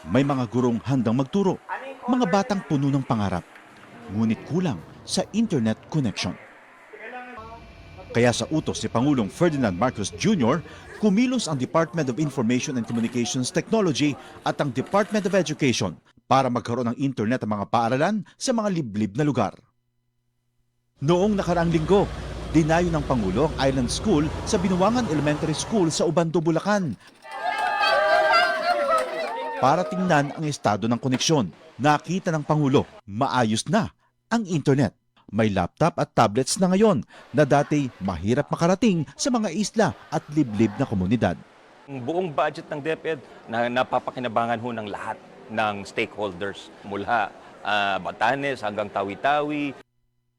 May mga gurong handang magturo, mga batang puno ng pangarap, ngunit kulang sa internet connection. Kaya sa utos ni Pangulong Ferdinand Marcos Jr., kumilos ang Department of Information and Communications Technology at ang Department of Education para magkaroon ng internet ang mga paaralan sa mga liblib na lugar. Noong nakaraang linggo, dinayo ng Pangulo ang Island School sa Binuangan Elementary School sa Ubando, Bulacan para tingnan ang estado ng koneksyon. Nakita ng Pangulo, maayos na ang internet. May laptop at tablets na ngayon na dati mahirap makarating sa mga isla at liblib na komunidad. Ang buong budget ng DepEd na napapakinabangan ho ng lahat ng stakeholders mula Batanes hanggang Tawi-Tawi.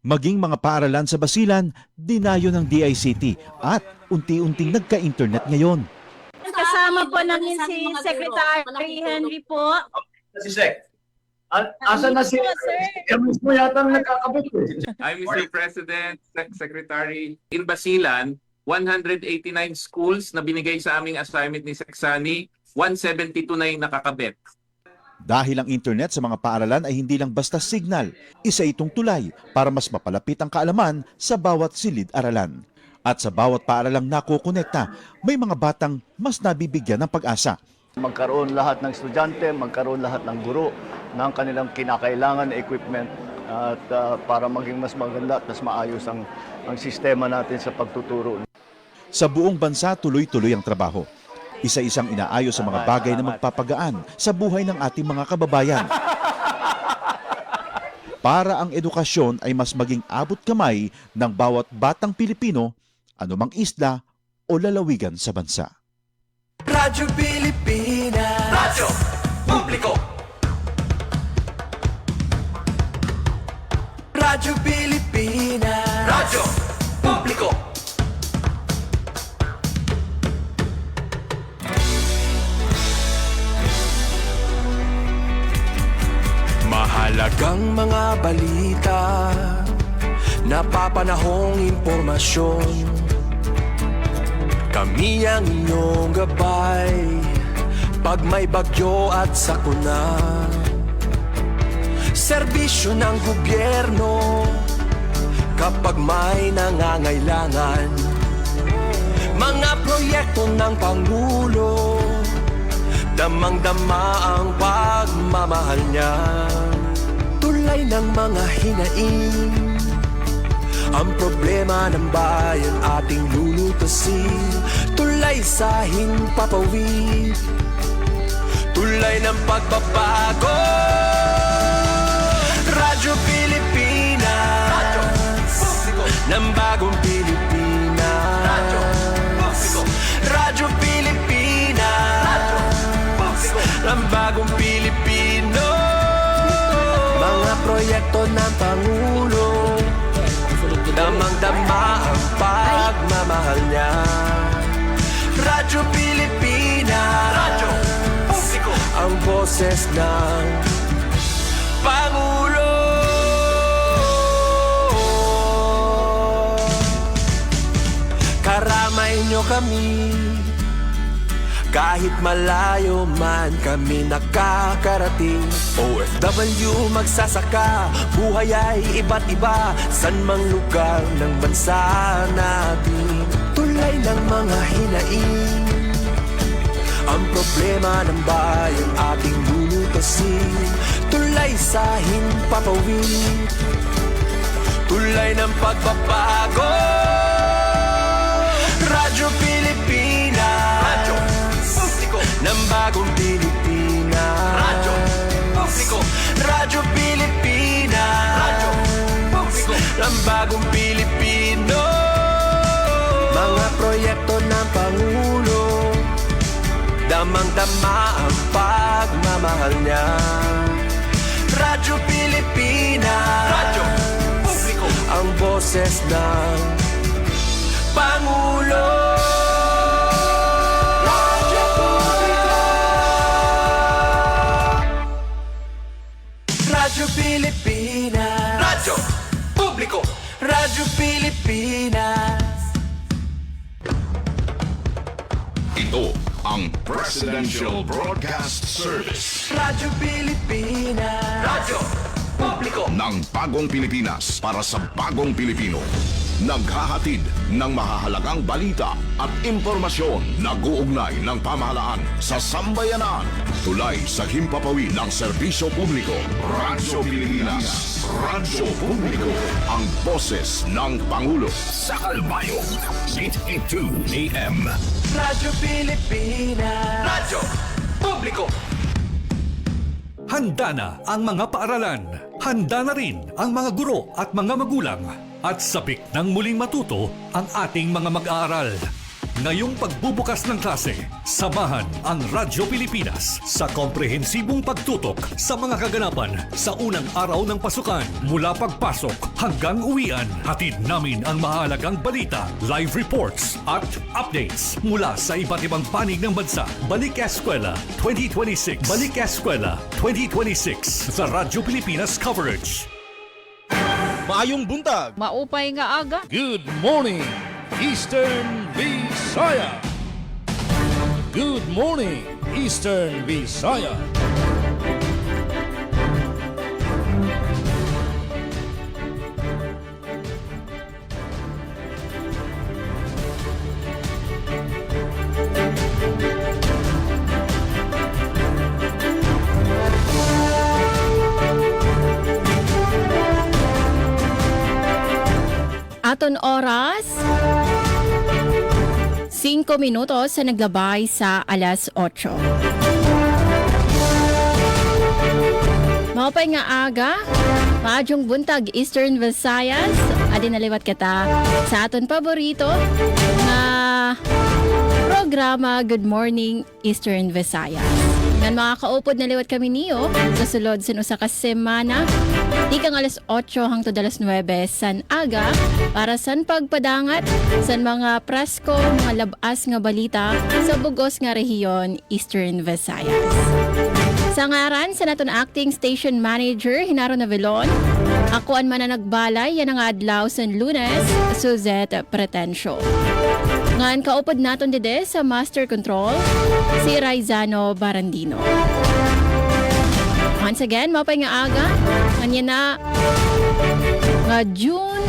Maging mga paaralan sa Basilan, dinayo ng DICT at unti-unting nagka-internet ngayon. Kasama po namin si Secretary Henry po. Si Sec. Asan na si mismo yata nagkakabit eh. I'm Mr. President, Secretary. In Basilan, 189 schools na binigay sa aming assignment ni Seksani, 172 na yung nakakabit. Dahil ang internet sa mga paaralan ay hindi lang basta signal, isa itong tulay para mas mapalapit ang kaalaman sa bawat silid-aralan. At sa bawat paaralang nakokonekta, may mga batang mas nabibigyan ng pag-asa. Magkaroon lahat ng estudyante, magkaroon lahat ng guro ng kanilang kinakailangan na equipment at para maging mas maganda at mas maayos ang sistema natin sa pagtuturo. Sa buong bansa, tuloy-tuloy ang trabaho. Isa-isang inaayos sa mga bagay na magpapagaan sa buhay ng ating mga kababayan. Para ang edukasyon ay mas maging abot kamay ng bawat batang Pilipino, anumang isla o lalawigan sa bansa. Radyo Pilipinas. Radyo Publiko. Radyo Pilipinas. Radyo Publiko. Mahalagang mga balita, napapanahong impormasyon. Kami ang inyong gabay pag may bagyo at sakuna. Serbisyo ng gobyerno kapag may nangangailangan. Mga proyekto ng Pangulo, damang-dama ang pagmamahal niya. Tulay ng mga hinaing, ang problema ng bayan ating lulutasin. Tulay sa himpapawid, tulay ng pagbabago. Radyo Pilipinas, Radyo Publiko, ng bagong Pilipinas. Radyo Publiko, Radyo Pilipinas, Radyo Publiko, ng bagong Pilipino. Mga proyekto ng Pangulo, damang-dama ang pagmamahal niya. Radyo Pilipinas, Radyo Publiko, ang boses ng Pangulo. Karamay niyo kami, kahit malayo man kami nakakarating. OFW magsasaka, buhay ay iba't iba, san mang lugar ng bansa natin. Tulay ng mga hinaing, ang problema ng bayan ating lulutasin. Tulay sa himpapawid, tulay ng pagbabago. Radyo Pilipinas, Radyo Publiko, ng bagong Pilipinas. Radyo Publiko, Radyo Pilipinas, Radyo Publiko, ng bagong Pilipino. Mga proyekto ng Pangulo, damang-dama ang pagmamahal niya. Radyo Pilipinas, Radyo Publiko, ang boses ng Pangulo. Radyo Publiko, Radyo Pilipinas, Radyo Publiko, Radyo Pilipinas. Ito ang Presidential Broadcast Service Radyo Pilipinas. Radyo Publiko. ng Bagong Pilipinas para sa Bagong Pilipino. Naghahatid ng mahahalagang balita at impormasyon na guugnay ng pamahalaan sa sambayanan. Tulay sa himpapawid ng serbisyo publiko. Radyo Pilipinas. Radyo Publiko. Ang boses ng Pangulo. Sa Kalbayog, 882 AM. Radyo Pilipinas. Radyo Publiko. Handa na ang mga paaralan. Handa na rin ang mga guro at mga magulang. At sabik ng muling matuto ang ating mga mag-aaral. Ngayong pagbubukas ng klase, samahan ang Radyo Pilipinas sa komprehensibong pagtutok sa mga kaganapan sa unang araw ng pasukan. Mula pagpasok hanggang uwian, hatid namin ang mahalagang balita, live reports at updates mula sa iba't ibang panig ng bansa. Balik Eskwela 2026. Balik Eskwela 2026 sa Radyo Pilipinas coverage. Maayong buntag. Maupay nga aga. Good morning, Eastern Visaya. Good morning, Eastern Visaya. Aton oras, 5 minutos sa naglabay sa alas 8. Maupay nga aga, maadjong buntag Eastern Visayas, adi naliwat kita sa aton paborito nga programa Good Morning Eastern Visayas. Ngan mga kaupod naliwat kami niyo sa sulod sa usa ka semana. Di kang alas 8 hangtod alas 9 san aga para san pagpadangat san mga presko, mga labas nga balita sa bugos nga rehiyon Eastern Visayas. Sa ngaran sa naton acting station manager Hinaro Navilon, ako ang mananagbalay yan ang adlaw sa Lunes, Suzette Pretencio. Ngan kaupod naton dide sa Master Control si Raizano Barandino. Once again, mapay nga aga. Kanya na nga June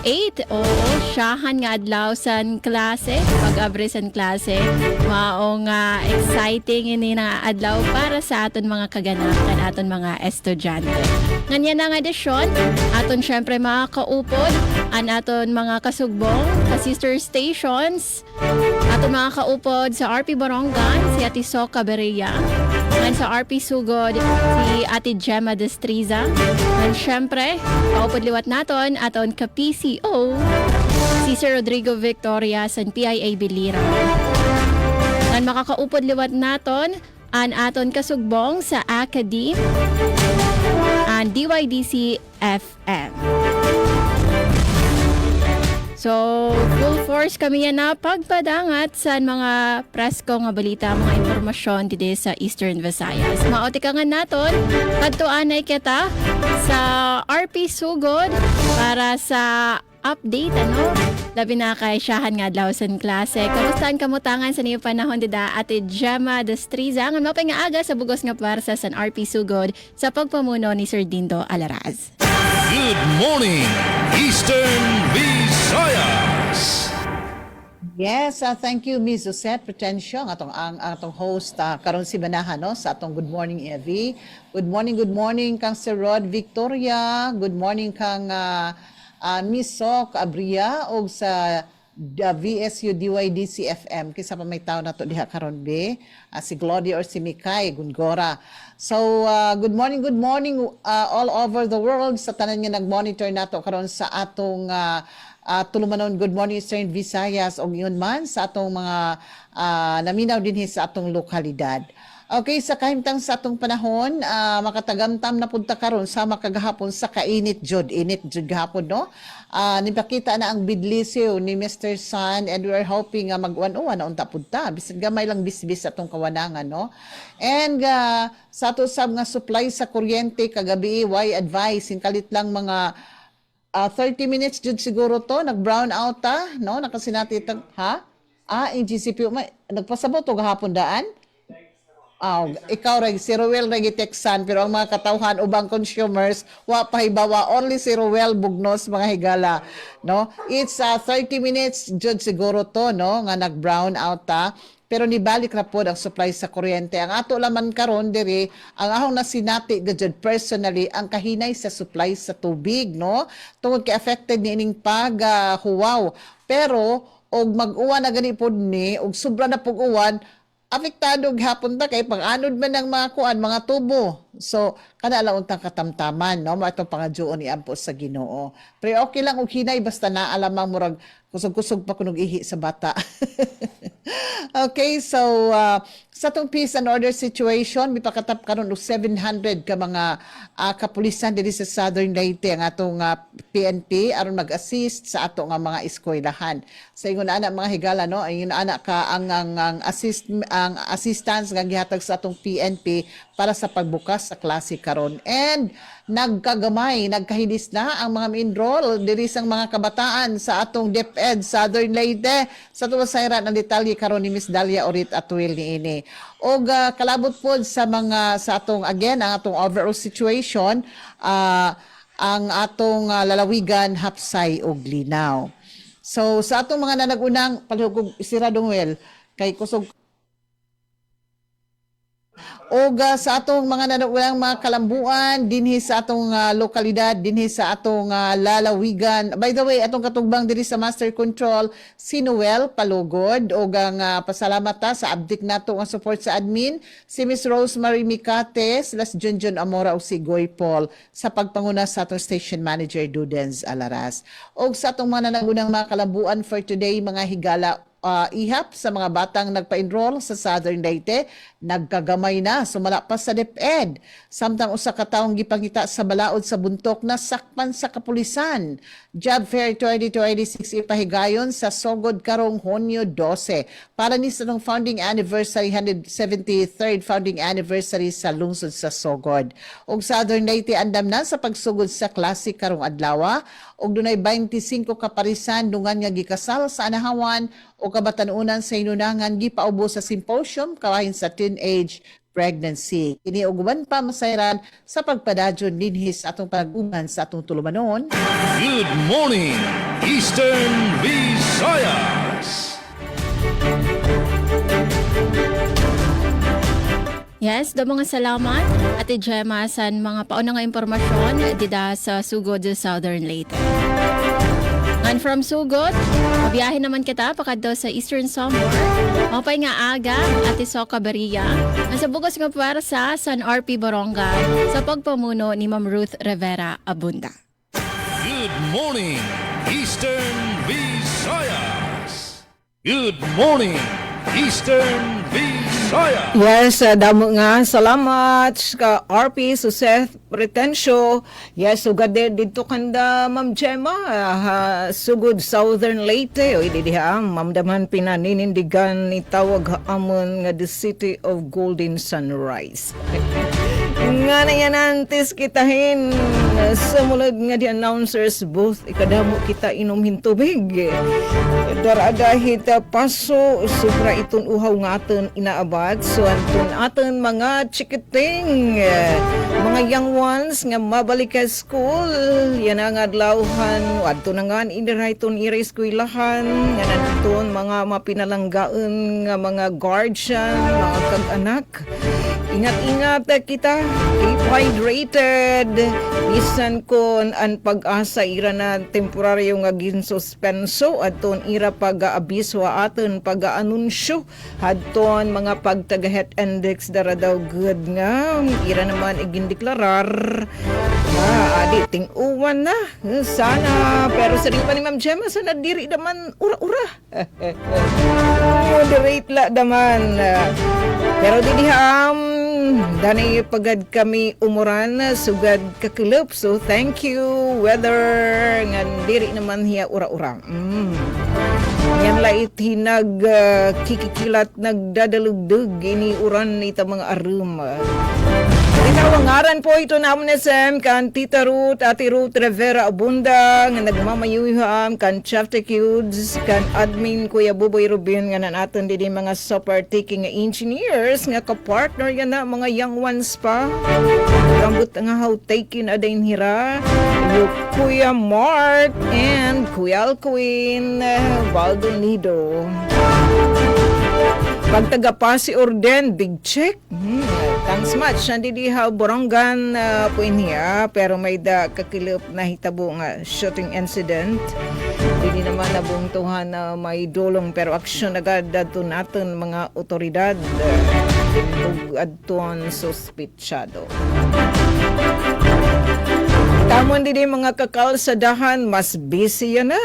8, oo, siyahan nga adlaw sa klase, pag-abre sa klase. Mao nga exciting ini na adlaw para sa aton mga kaganapan, aton mga estudyante. Nganya na nga edisyon, aton syempre mga kaupod, an aton mga kasugbong, ka-sister stations, aton mga kaupod sa RP Borongan, si Ate Soca Berea, and sa RP Sugod, si Ate Gemma Destriza. And syempre, kaupod liwat naton, aton ka-PCO, si Sir Rodrigo Victoria sa PIA Biliran. And makakaupod liwat naton, an aton kasugbong sa Academe and DYDC FM. So, full force kami yan na pagpadangat sa mga presko nga balita, mga impormasyon dito sa Eastern Visayas. Maoti ka nga naton, kadtuanay kita sa RP Sugod para sa update, ano? Labi na kay siyahan nga adlaw sa klase. Kamustahan kamutangan sa niyo panahon dida Ate Gemma Destriza. Nga mapay nga aga sa bugos nga parsa sa RP Sugod sa pagpamuno ni Sir Dindo Alaraz. Good morning, Eastern Visayas. Yes, thank you Ms. Suzette Pretencio, ang atong host karon si Banahan no sa atong Good Morning Evie. Good morning kang Sir Rod Victoria. Good morning kang Miss Sok Abria og sa VSU DYDC FM kisa pa may tao na to diha karon be si Gloria or si Mikay Gungora. So good morning all over the world sa tanan nga nag-monitor nato karon sa atong tulumanon Good Morning Eastern Visayas og yun man sa atong mga naminaw dinhi sa atong lokalidad. Okay, sa kahimtang sa atong panahon, makatagamtam na punta karon sa makagahapon sa kainit jud, init jud gahapon no. Nipakita na ang bidlisyo ni Mr. Sun and we are hoping mag-uwan-uwan na unta punta. Bisan gamay lang bisbis atong kawanangan no. And sa ato sab nga supply sa kuryente kagabi, why advice kalit lang mga 30 minutes jud siguro to nag-brown out no nakasinati ha. Yung GCPO, nagpasabot o gahapon daan? Ikaw rin, si Ruel Texan, pero ang mga katawhan, ubang consumers, wa pahibawa, only si Ruel Bugnos, mga higala, no? It's 30 minutes, jud siguro to, no? Nga nag-brown out, pero nibalik na po ang supply sa kuryente. Ang ato laman karon diri, ang ahong nasinati gajud personally, ang kahinay sa supply sa tubig, no? Tungod kay affected ni ining huwaw. Pero, og mag-uwan na gani pod ni, og sobra na pog uwan, apektado gihapon ta kay pag-anod man ng mga kuan, mga tubo. So, kana lang untang katamtaman, no? Matong pangadyoon ni ampo sa Ginoo. Pero okay lang og hinay basta naalamang murag kusog-kusog pa kunog ihi sa bata. Okay, so sa tong peace and order situation, mipakatap karon og 700 ka mga kapulisan diri sa Southern Leyte ang atong PNP aron mag-assist sa ato nga mga eskwelahan. Sa ingon ana mga higala, no, ingon ana ka ang assistance nga gihatag sa atong PNP para sa pagbukas sa klase karon. And nagkagamay, nagkahilis na ang mga mi-enroll diri sang mga kabataan sa atong DepEd Southern Leyte. Sa tuwasayra ng detalye karon ni Miss Dalia Orit Atuil niini. Og kalabot pod sa mga sa atong again ang atong overall situation, ang atong lalawigan hapsay og linaw. So sa atong mga nanagunang palihog isira Dongwel kay kusog og sa atong mga nanulang mga kalambuan dinhi sa atong lokalidad, dinhi sa atong lalawigan. By the way, atong katugbang diri sa Master Control si Noel Palugod og ang pasalamat ta sa abdik nato nga support sa admin si Miss Rosemary Mikate, sila si Junjun Amora ug si Goy Paul sa pagpanguna sa atong station manager Dudens Alaras. Og sa atong mga nanulang mga kalambuan for today, mga higala, ihap sa mga batang nagpa-enroll sa Southern Leyte, nagkagamay na, sumala pa sa DepEd. Samtang usa ka taong gipangita sa balaod sa buntok na sakpan sa kapulisan. Job Fair 2026 ipahigayon sa Sogod karong Hunyo 12 para ni sa founding anniversary, 173rd founding anniversary sa lungsod sa Sogod. Og Southern Leyte andam na sa pagsugod sa klase karong adlaw, og dunay 25 ka parisan dungan nga gikasal sa anahawan o kabatanunan sa inunangan gipaubo sa symposium kawahin sa teenage pregnancy. Kini og uban pa masayran sa pagpadadyon dinhi sa atong pag-uman sa atong tulumanon. Good morning, Eastern Visayas! Yes, do mga salamat Ate Gemma sa mga pauna nga impormasyon dida sa Sugod sa Southern Leyte. And from Sugod, mabiyahe naman kita pakadto sa Eastern Samar. Mapay nga aga, Ate Soca Baria, ang sa bugos nga para sa San RP Barangay sa pagpamuno ni Ma'am Ruth Rivera Abunda. Good morning, Eastern Visayas! Good morning, Eastern Visayas! Yes, damo nga salamat ka RP Seth Pretensyo. Yes, sugad dito kanda Ma'am Gemma, Sugod Southern Leyte. O diha mamdaman pinaninindigan ni tawag amon nga the City of Golden Sunrise. Nga na yan antes kitahin sa mulod nga di announcers booth ikadamo kita inumin tubig darada hita paso sobra itong uhaw nga aton inaabad so aton mga chikiting mga young ones nga mabalik ka school yan ang adlawhan wadto na nga inirayton ira-eskwelahan nga nanton mga mapinalanggaan nga mga guardian mga kag-anak. Ingat-ingat kita, keep hydrated. Bisan kon ang pag-asa ira na temporaryo nga ginsuspenso aton ira pag-aabiso aton pag-aanunsyo adton mga pagtaga-het index dara daw good nga ira naman igindeklarar adi ting uwan na sana pero sa pa ni Ma'am Gemma sana diri naman ura-ura moderate la daman pero diniham dani pagad kami umuran sugad kakilop so thank you weather nga diri naman hiya ura-ura Yan lait hinag kikikilat nagdadalugdug ini uran ita mga arum. Inawangaran po ito naman na Sam kan Tita Ruth, Ate Ruth Rivera Abunda nga nagmamayuham kan Chapter Cudes kan admin Kuya Buboy Rubin nga natin din mga super taking engineers nga kapartner yan na mga young ones pa. Rambut nga how taking adain hira yung Kuya Mark and Kuya Alcuin Baldonido. Pagtaga si Orden, big check. Thanks much. Nandi ha borongan po niya, pero may da kakilip na hitabo nga shooting incident. Hindi naman nabungtuhan na may dulong pero aksyon agad dato natin mga otoridad. Adtuan suspitsado. Tamon din mga kakalsadahan, mas busy yan na.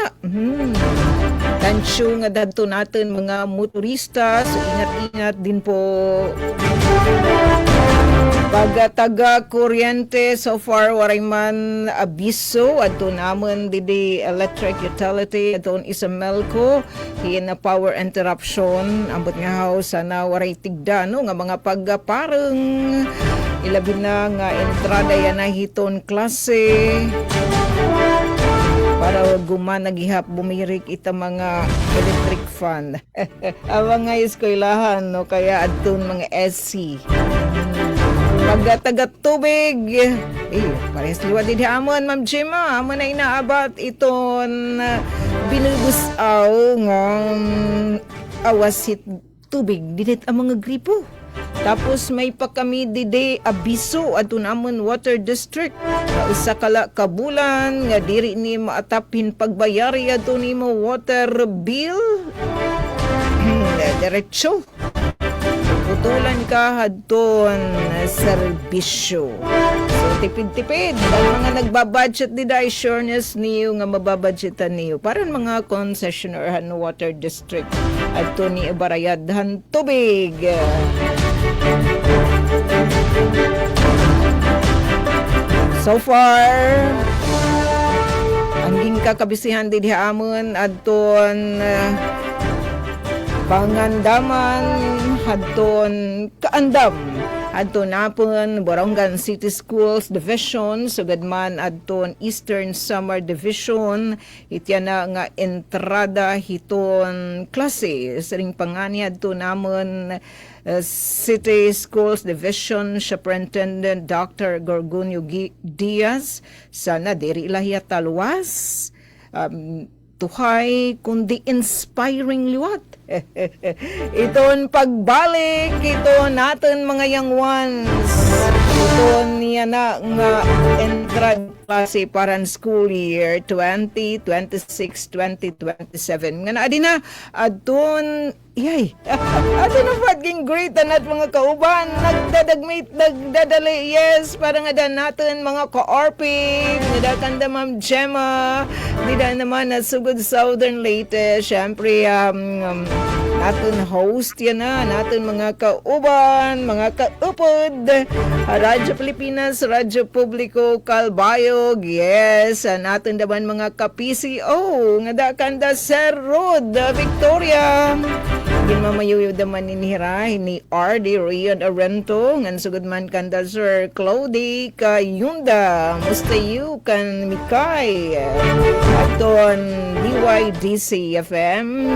Tansyo nga dadto natin mga motorista, so ingat-ingat din po. Pagataga kuryente, so far waray man abiso adto namon didi electric utility adton Isamelco na power interruption ambot nga haw sana waray tigda no nga mga pagpareng ilabi na nga entrada yan na hiton klase para gumanagihap bumirik ita mga electric fan. Ang mga eskwelahan no kaya adton mga SC. Pagtaga tubig. Pares liwat din amon Ma'am Gemma, amon na inaabat iton binubusaw ng awasit tubig dinit ang mga gripo. Tapos may pa kami dide abiso adto namon water district. Usa kala ka bulan nga diri ni maatapin pagbayari adto nimo water bill. Diretso. Putulan ka hadton serbisyo. So tipid-tipid ang mga nagbabudget di dai sureness niyo nga mababudgetan niyo para mga concessionaire no water district adto ni ibarayadhan tubig. So far, ang kakabisihan din amon adton pangandaman hadton kaandam adton napon Borongan City Schools Division sugad man adton Eastern Summer Division itya na nga entrada hiton klase siring pangani adton namon City Schools Division Superintendent Dr. Gorgonio Diaz sana diri ilahiya talwas tuhay kundi inspiring liwat. Iton pagbalik ito natin mga young ones. Ito niya na nga entrad klase parang school year 2026-2027. Nga na adi na adton yay. Ato na fucking great anat mga kauban nagdadagmate nagdadali yes para nga dan natin mga ka-RP nadakan da Ma'am Gemma nida naman na sugod Southern Leyte syempre natin host yan na natin mga kauban mga kaupod Radyo Pilipinas Radyo Publiko Calbayog yes natin daman mga ka-PCO nga dakan da Sir Rod Victoria ginmamayo daman inihira ni RD Rion Arento ngan sugod man kanda Sir Claudie Kayunda mustayu kan Mikay aton DYDC FM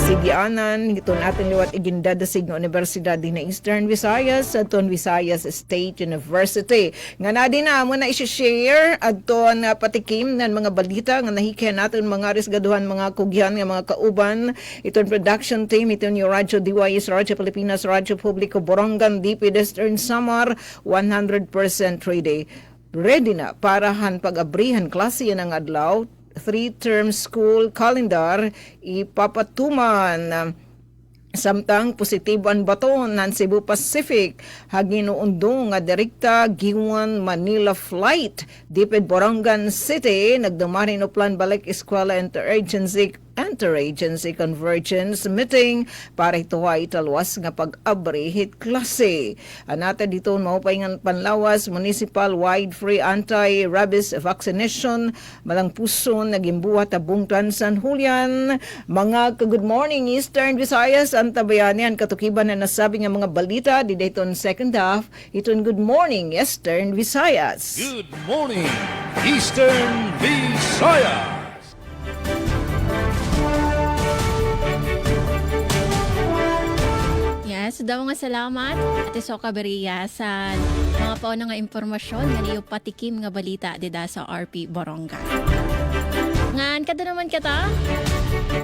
Sigianan ito natin liwat igindadasig ng Universidad na Eastern Visayas aton Visayas State University nga na din na mo na isi-share aton patikim ng mga balita nga nahikihan natin mga resgaduhan mga kugyan nga mga kauban iton production team iton yung Radyo DYS, Radyo Pilipinas, Radyo Publiko, Borongan, DP Eastern Samar, 100% ready. Ready na parahan pag-abrihan klase yan ang adlaw, 3-term school calendar, ipapatuman samtang positiban baton ng Cebu Pacific haginuundo nga direkta giwan Manila flight diped Borongan City nagdumarin o plan balik eskwela interagency interagency convergence meeting para ituwa italwas nga pag-abrehit klase. Anata dito maupay nga Panlawas Municipal Wide Free Anti-Rabies Vaccination malang puson nagimbuhat abungtan San Julian. Mga good morning Eastern Visayas ang tabayanian katukiban na nasabi nga mga balita di dayton second half iton good morning Eastern Visayas. Good morning, Eastern Visayas. Yes, daw nga salamat at iso kabariya sa mga pauna nga impormasyon nga niyo patikim nga balita dida sa RP Barangay. Ngan kada naman kita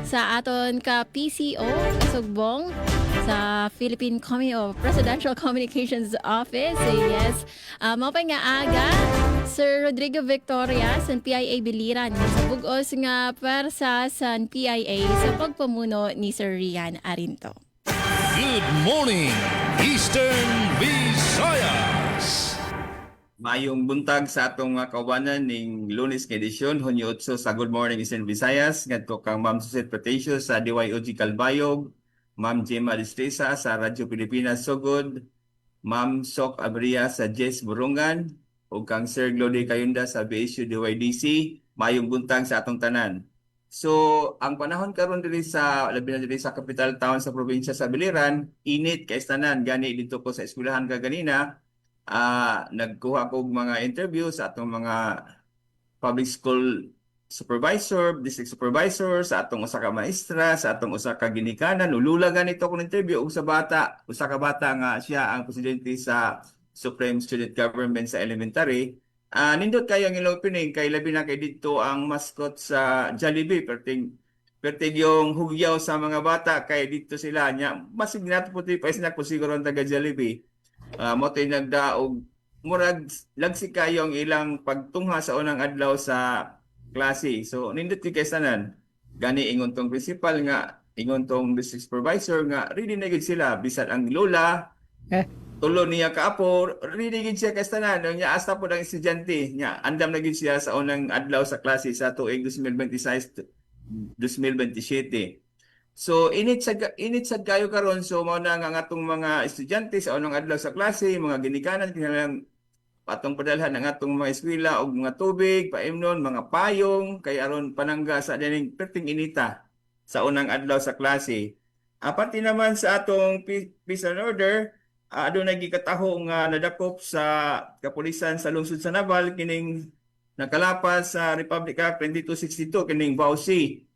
sa aton ka PCO kasugbong sa Philippine Presidential Communications Office. Yes, mapay nga aga Sir Rodrigo Victoria sa PIA Biliran sa bugos nga persa sa PIA sa pagpamuno ni Sir Rian Arinto. Good morning, Eastern Visayas. Mayong buntag sa atong kaubanan ning Lunes nga edisyon Hunyo 8 sa Good Morning Eastern Visayas ngadto kang Ma'am Suset Patricio sa DYOG Calbayog, Ma'am Gemma Destresa sa Radyo Pilipinas Sugod, Ma'am Sok Abria sa Jess Burungan ug kang Sir Glody Kayunda sa BSU DYDC. Mayong buntag sa atong tanan. So, ang panahon karon diri sa labi na diri sa capital town sa probinsya sa Biliran, init kay tanan gani dito ko sa eskwelahan kaganina. Nagkuha ko og mga interview sa atong mga public school supervisor, district supervisor, sa atong usa ka maestra, sa atong usa ka ginikanan. Ulula ganito akong interview og sa bata, usa ka bata nga siya ang presidente sa Supreme Student Government sa elementary. Nindot kayo ang ilang opening kay labi na kay dito ang mascot sa Jollibee perting yung hugyaw sa mga bata kay dito sila nya masig nato puti pa isnak po siguro ang taga Jollibee. Mo tay nagdaog murag lagsi kayo ang ilang pagtungha sa unang adlaw sa klase. So nindot kay sanan gani ingon tong principal nga ingon tong district supervisor nga ready na gid sila bisan ang lola tulo niya kaapo, ready gid siya kastanan. Nya hasta po ang estudyante niya. Andam na gid siya sa unang adlaw sa klase sa tuig 2026-2027. So init sa kayo karon so mao na nga atong mga estudyante sa unang adlaw sa klase, mga ginikanan kinahanglan atong padalhan ang atong mga eskwela og mga tubig, paimnon, mga payong kay aron panangga sa dining perting inita sa unang adlaw sa klase. Aparte naman sa atong peace and order, adunay gikataho nga nadakop sa kapulisan sa lungsod sa Naval kining nakalapas sa Republic Act 2262 kining Bausi.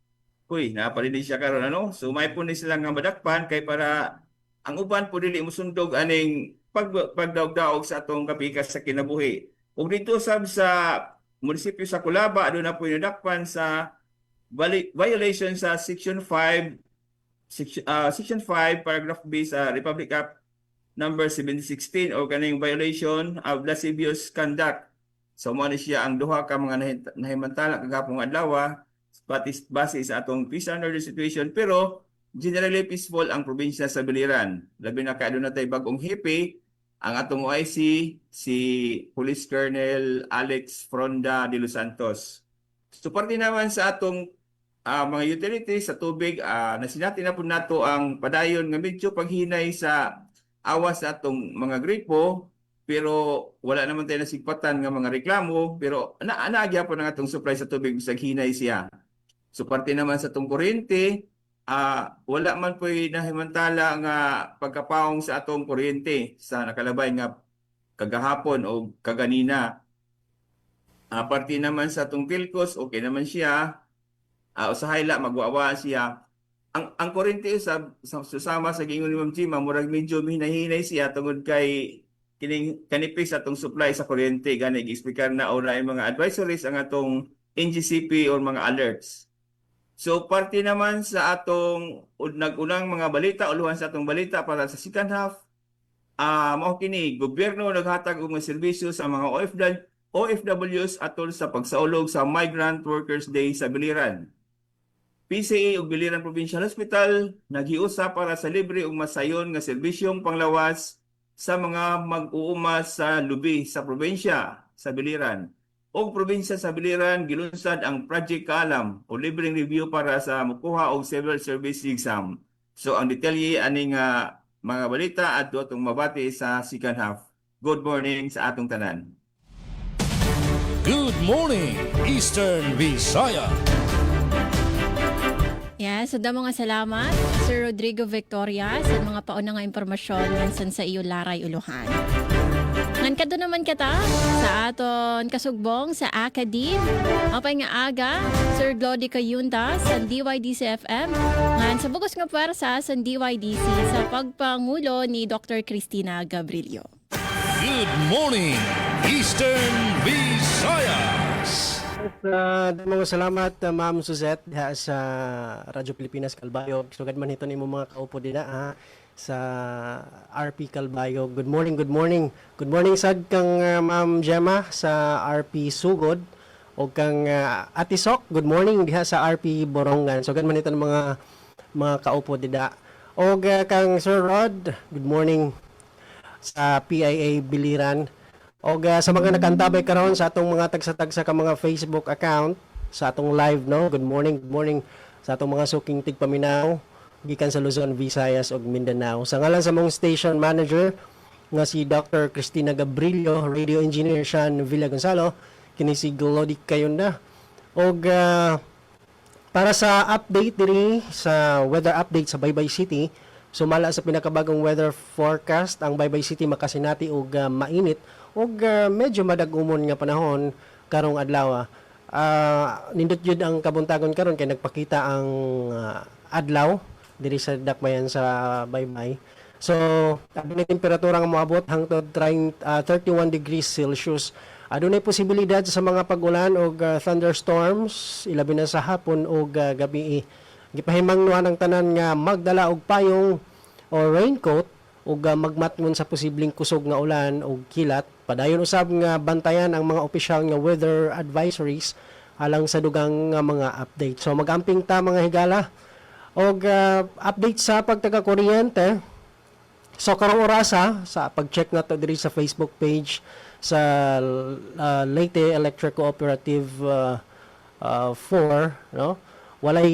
Kuy, napalili siya karon ano. So may po ni sila nga madakpan kay para ang uban po dili musundog aning pagdaog-daog sa atong kapikas sa kinabuhi. Ug dito sab sa munisipyo sa Culaba aduna po nadakpan sa violation sa Section 5 paragraph B sa Republic Act number 716 o kaning violation of lascivious conduct. So mo ni siya ang duha ka mga nahimantala kagapong adlaw base sa atong peace and order situation pero generally peaceful ang probinsya sa Biliran. Labi na kay aduna tay bag-ong hipi ang atong OIC si Police Colonel Alex Fronda de Los Santos. So parte naman sa atong mga utilities sa tubig nasinati na po nato ang padayon nga medyo paghinay sa awas sa atong mga gripo pero wala naman tayo nasigpatan nga mga reklamo pero naagya po ng atong supply sa tubig bisag hinay siya. So parte naman sa atong kuryente wala man po nahimantala nga pagkapaong sa atong kuryente sa nakalabay nga kagahapon o kaganina. Parte naman sa atong Philcos okay naman siya. Usahay la magwawa siya. Ang kuryente sa susama sa gingon ni Ma'am Gima murag medyo hinahinay siya tungod kay kining kanipis atong supply sa kuryente gani gi-explicar na ora ay mga advisories ang atong NGCP or mga alerts. So parte naman sa atong nag-unang mga balita uluhan sa atong balita para sa second half mao kini gobyerno naghatag og mga serbisyo sa mga OFWs atol sa pagsaulog sa Migrant Workers Day sa Biliran. PCA ug Biliran Provincial Hospital naghiusa para sa libre ug masayon nga serbisyong panglawas sa mga mag-uuma sa lubi sa probinsya sa Biliran. o probinsya sa biliran gilunsad ang Project Kaalam o libreng review para sa mukuha og civil service exam. So ang detalye aning mga balita at atong mabati sa second half. Good morning sa atong tanan. Good morning, Eastern Visaya. Yes, so damo nga salamat Sir Rodrigo Victoria sa mga pauna nga impormasyon minsan sa iyo Laray Uluhan. Ngan kadto naman kita sa aton kasugbong sa Academe. Apay nga aga Sir Glody Kayunda sa DYDC FM. Ngan sa bugos nga puwersa sa DYDC sa pagpangulo ni Dr. Cristina Gabrilio. Good morning, Eastern Visayas. Mga salamat Ma'am Suzette sa Radyo Pilipinas Calbayo. Sugad man ito ni mo mga kaupo din sa RP Calbayo. Good morning, good morning. Good morning sad kang Ma'am Gemma sa RP Sugod o kang Ate Sok. Good morning diha sa RP Borongan. Sugad man ito ng mga kaupo dida. O kang Sir Rod, good morning sa PIA Biliran. O sa mga nakantabay karon sa atong mga tagsa-tagsa ka mga Facebook account sa atong live, no? Good morning sa atong mga suking tigpaminaw gikan sa Luzon, Visayas ug Mindanao. Sa ngalan sa mong station manager nga si Dr. Cristina Gabrilio, radio engineer Sean Villa Gonzalo, kini si Glody Kayunda. Og para sa update diri sa weather update sa Baybay City, sumala sa pinakabagong weather forecast ang Baybay City makasinati og mainit ug medyo madagumon nga panahon karong adlaw. Nindot jud ang kabuntagon karon kay nagpakita ang adlaw diri sa dakbayan sa Baybay. So, ang temperatura nga moabot hangtod 31 degrees Celsius. Adunay posibilidad sa mga pag-ulan og thunderstorms ilabi na sa hapon og gabi. Gipahimangnuan ang tanan nga magdala og payong o raincoat ug magmatngon sa posibleng kusog nga ulan og kilat. Padayon usab nga bantayan ang mga opisyal nga weather advisories alang sa dugang nga mga update. So magamping ta mga higala og update sa pagtaga-kuryente. So karong orasa sa pag-check nga to diri sa Facebook page sa Leyte Electric Cooperative 4, no? Walay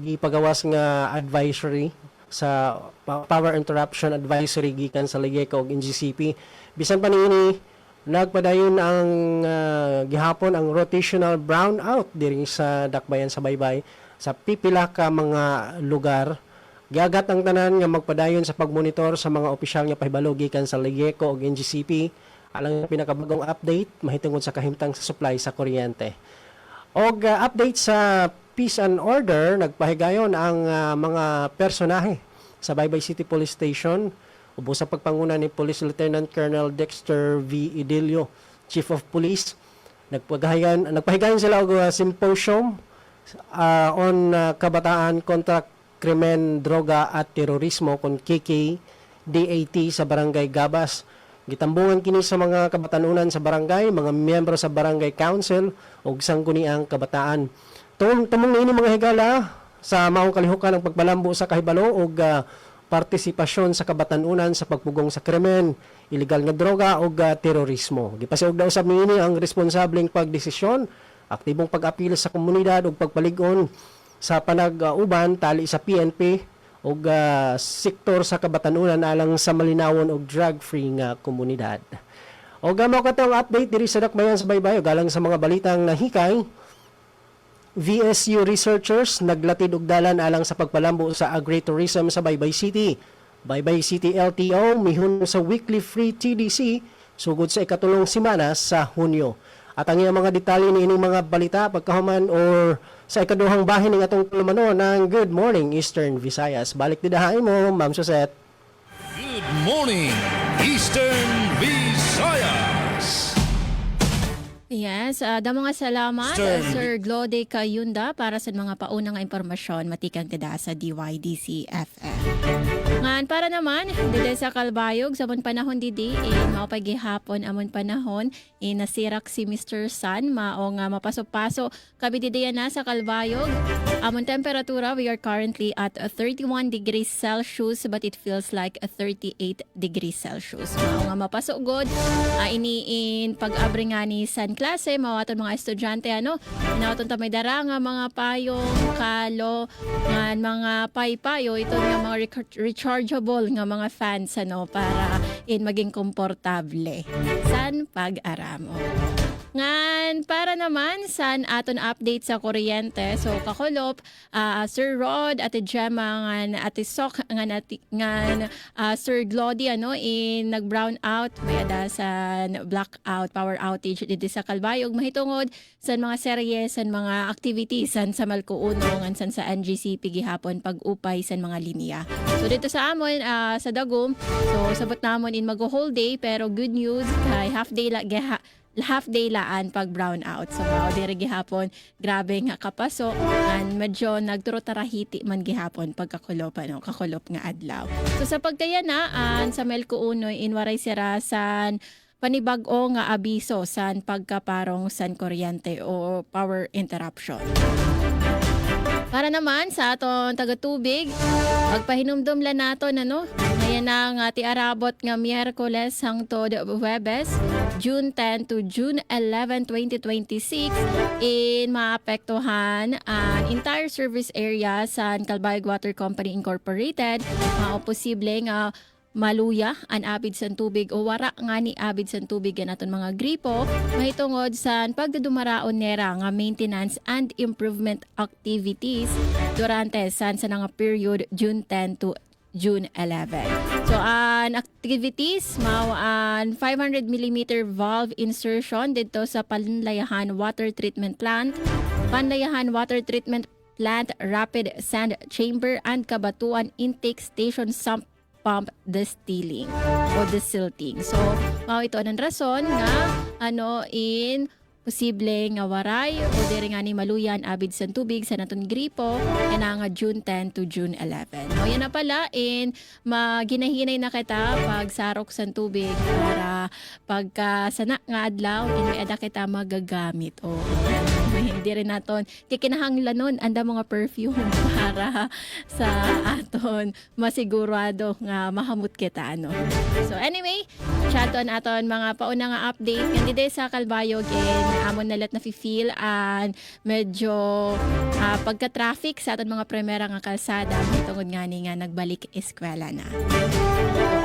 gipagawas nga advisory sa power interruption advisory gikan sa LIGECA ug NGCP. Bisan pa niini nagpadayon ang gihapon ang rotational brownout diri sa dakbayan sa Baybay sa pipila ka mga lugar. Giagat ang tanan nga magpadayon sa pagmonitor sa mga opisyal nga pahibalo gikan sa LIGECA ug NGCP alang pinakabagong update mahitungod sa kahimtang sa supply sa kuryente. Og update sa peace and order, nagpahigayon ang mga personahe sa Baybay City Police Station ubos sa pagpanguna ni Police Lieutenant Colonel Dexter V. Idilio, Chief of Police. Nagpahigayon sila og symposium on kabataan kontra krimen, droga at terorismo kon KK-DAT sa Barangay Gabas. Gitambungan kini sa mga kabatanunan sa barangay, mga miyembro sa Barangay Council ug sangguniang kabataan. Tumong ini mga higala sa maong kalihukan ng pagbalambo sa kahibalo ug partisipasyon sa kabatanunan sa pagpugong sa krimen, illegal nga droga ug terorismo. Gipasiug daw usab niini ang responsableng pagdesisyon, aktibong pag-apil sa komunidad ug pagpaligon sa panag-uban tali sa PNP ug sektor sa kabatanunan alang sa malinawon ug drug-free nga komunidad. Og mao katong update diri sa dakbayan sa Baybay galang sa mga balitang nahikay. VSU researchers naglatid og dalan alang sa pagpalambo sa agritourism sa Baybay City. Baybay City LTO mihun sa weekly free TDC sugod sa ikatulong semana sa Hunyo. At ang iyang mga detalye ni ining mga balita pagkahuman or sa ikaduhang bahin ng atong tulumano ng Good Morning Eastern Visayas. Balik didahain mo, Ma'am Suzette. Good morning, Eastern Visayas. Yes, damo nga salamat Sir Glody Kayunda para sa mga paunang impormasyon matikang tada sa DYDC FM. Ngan para naman dito sa Kalbayog sa amon panahon didi maupagihapon amon panahon nasirak si Mr. Sun mao nga mapaso-paso kabi didi na sa Kalbayog. Amon temperatura, we are currently at 31 degrees Celsius but it feels like 38 degrees Celsius. Mao nga mapasugod iniin pag-abri nga ni san klase mawaton mga estudyante inawaton ta may dara nga mga payong kalo nga mga paypayo ito nga mga rechargeable nga mga fans para maging komportable san pag-aramo. Ngan para naman san aton update sa kuryente. So kakulop Sir Rod at Gemma ngan Ate Sok ngan Sir Glody nag-brown out may ada san blackout power outage dito sa Kalbayog mahitungod san mga serye san mga activities san sa Malco 1 ngan san sa NGCP gihapon pag-upay san mga linya. So dito sa amon sa Dagum so sabot namon in mag-whole day pero good news kay half day laan pag brown out. So mao diri gihapon grabe nga kapaso and medyo nagturo-tarahiti man gihapon pagkakulop kakulop nga adlaw. So sa pagtayanaan sa Melco 1 inwaray sirasan panibag-o nga abiso san pagkaparong san kuryente o power interruption. Para naman sa aton taga-tubig, magpahinumdum lang naton ngayon ang tiarabot nga Miyerkules hangtod Huwebes, June 10 to June 11, 2026 maapektuhan ang entire service area sa Kalbayog Water Company Incorporated. Mao posible nga maluya ang abid sa tubig o wara nga ni abid sa tubig naton mga gripo mahitungod sa pagdudumaraon nera nga maintenance and improvement activities durante sa nga period June 10 to June 11. So ang activities mao ang 500 mm valve insertion dito sa Panlayahan Water Treatment Plant, Panlayahan Water Treatment Plant Rapid Sand Chamber and Kabatuan Intake Station Sump pump distilling o desilting. So, mao ito ang rason nga in posible nga waray o diri nga ni maluyan abid sa tubig sa naton gripo nga June 10 to June 11. O yan na pala maginahinay na kita pag sarok sa tubig para pagka sana nga adlaw may ada kita magagamit o hindi rin naton kikinahanglanon anda mga perfume para sa aton masigurado nga mahamot kita So anyway, chaton aton mga pauna nga update kandi sa Kalbayog amon nalat na feel and medyo pagka-traffic sa aton mga primera nga kalsada tungod nga ni nga nagbalik eskwela na.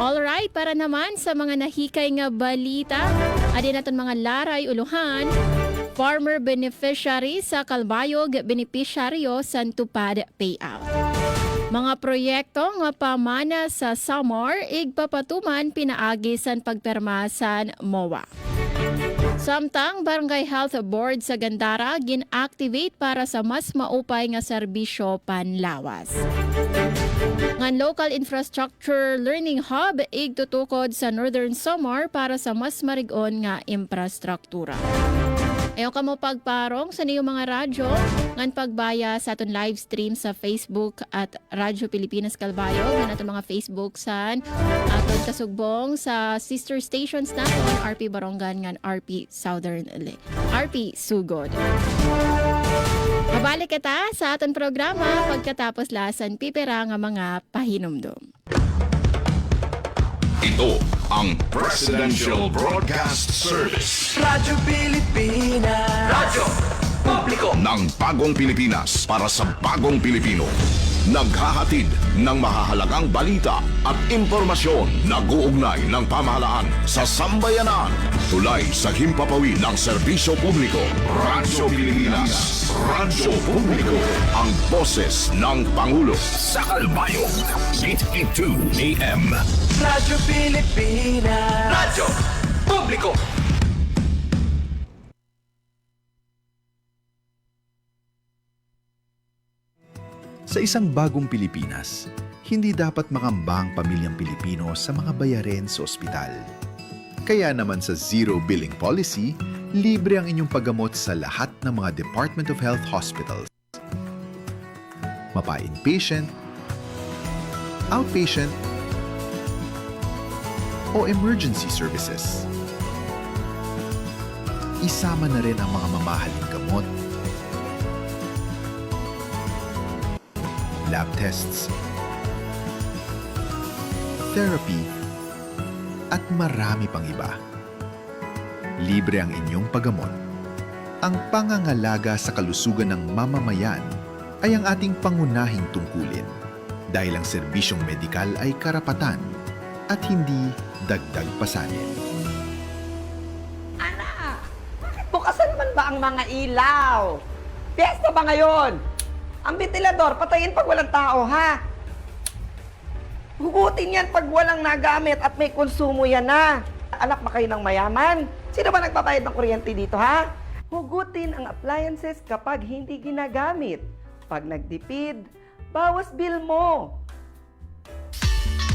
All right, para naman sa mga nahikay nga balita, adin naton mga laray uluhan. Farmer beneficiary sa Kalbayog, beneficiaryo sa tupad payout. Mga proyekto nga pamana sa Samar, igpapatuman pinaagi sa pagpermasan MOA. Samtang Barangay Health Board sa Gandara gin-activate para sa mas maupay nga serbisyo panlawas. Ngan local infrastructure learning hub igtutukod sa Northern Samar para sa mas marig-on nga infrastruktura. Ayaw ka mo pagparong sa niyong mga radyo ngan pagbaya sa aton live stream sa Facebook at Radyo Pilipinas Kalbayog ngan aton mga Facebook san aton kasugbong sa sister stations naton RP Barongan ngan RP Southern RP Sugod. Mabalik kita sa aton programa pagkatapos lasan pipera nga mga pahinumdum. Ito ang Presidential Broadcast Service. Radyo Pilipinas. Radyo Publiko ng Bagong Pilipinas para sa Bagong Pilipino. Naghahatid ng mahahalagang balita at impormasyon na guugnay ng pamahalaan sa sambayanan. Tulay sa himpapawid ng serbisyo publiko. Radyo Pilipinas. Radyo Publiko. Ang boses ng Pangulo. Sa Kalbayog, 882 AM. Radyo Pilipinas. Radyo Publiko. Sa isang bagong Pilipinas, hindi dapat makambang pamilyang Pilipino sa mga bayarin sa ospital. Kaya naman sa Zero Billing Policy, libre ang inyong paggamot sa lahat ng mga Department of Health hospitals. Mapa-inpatient, outpatient, o emergency services. Isama na rin ang mga mamahaling gamot, lab tests, therapy, at marami pang iba. Libre ang inyong paggamot. Ang pangangalaga sa kalusugan ng mamamayan ay ang ating pangunahing tungkulin dahil ang serbisyong medikal ay karapatan at hindi dagdag pasanin. Bukasan man ba ang mga ilaw? Piyesta ba ngayon? Ang ventilador, patayin pag walang tao, ha? Hugutin yan pag walang nagamit at may konsumo yan na. Anak ba kayo ng mayaman? Sino ba nagpapayad ng kuryente dito, ha? Hugutin ang appliances kapag hindi ginagamit. Pag nagtipid, bawas bill mo.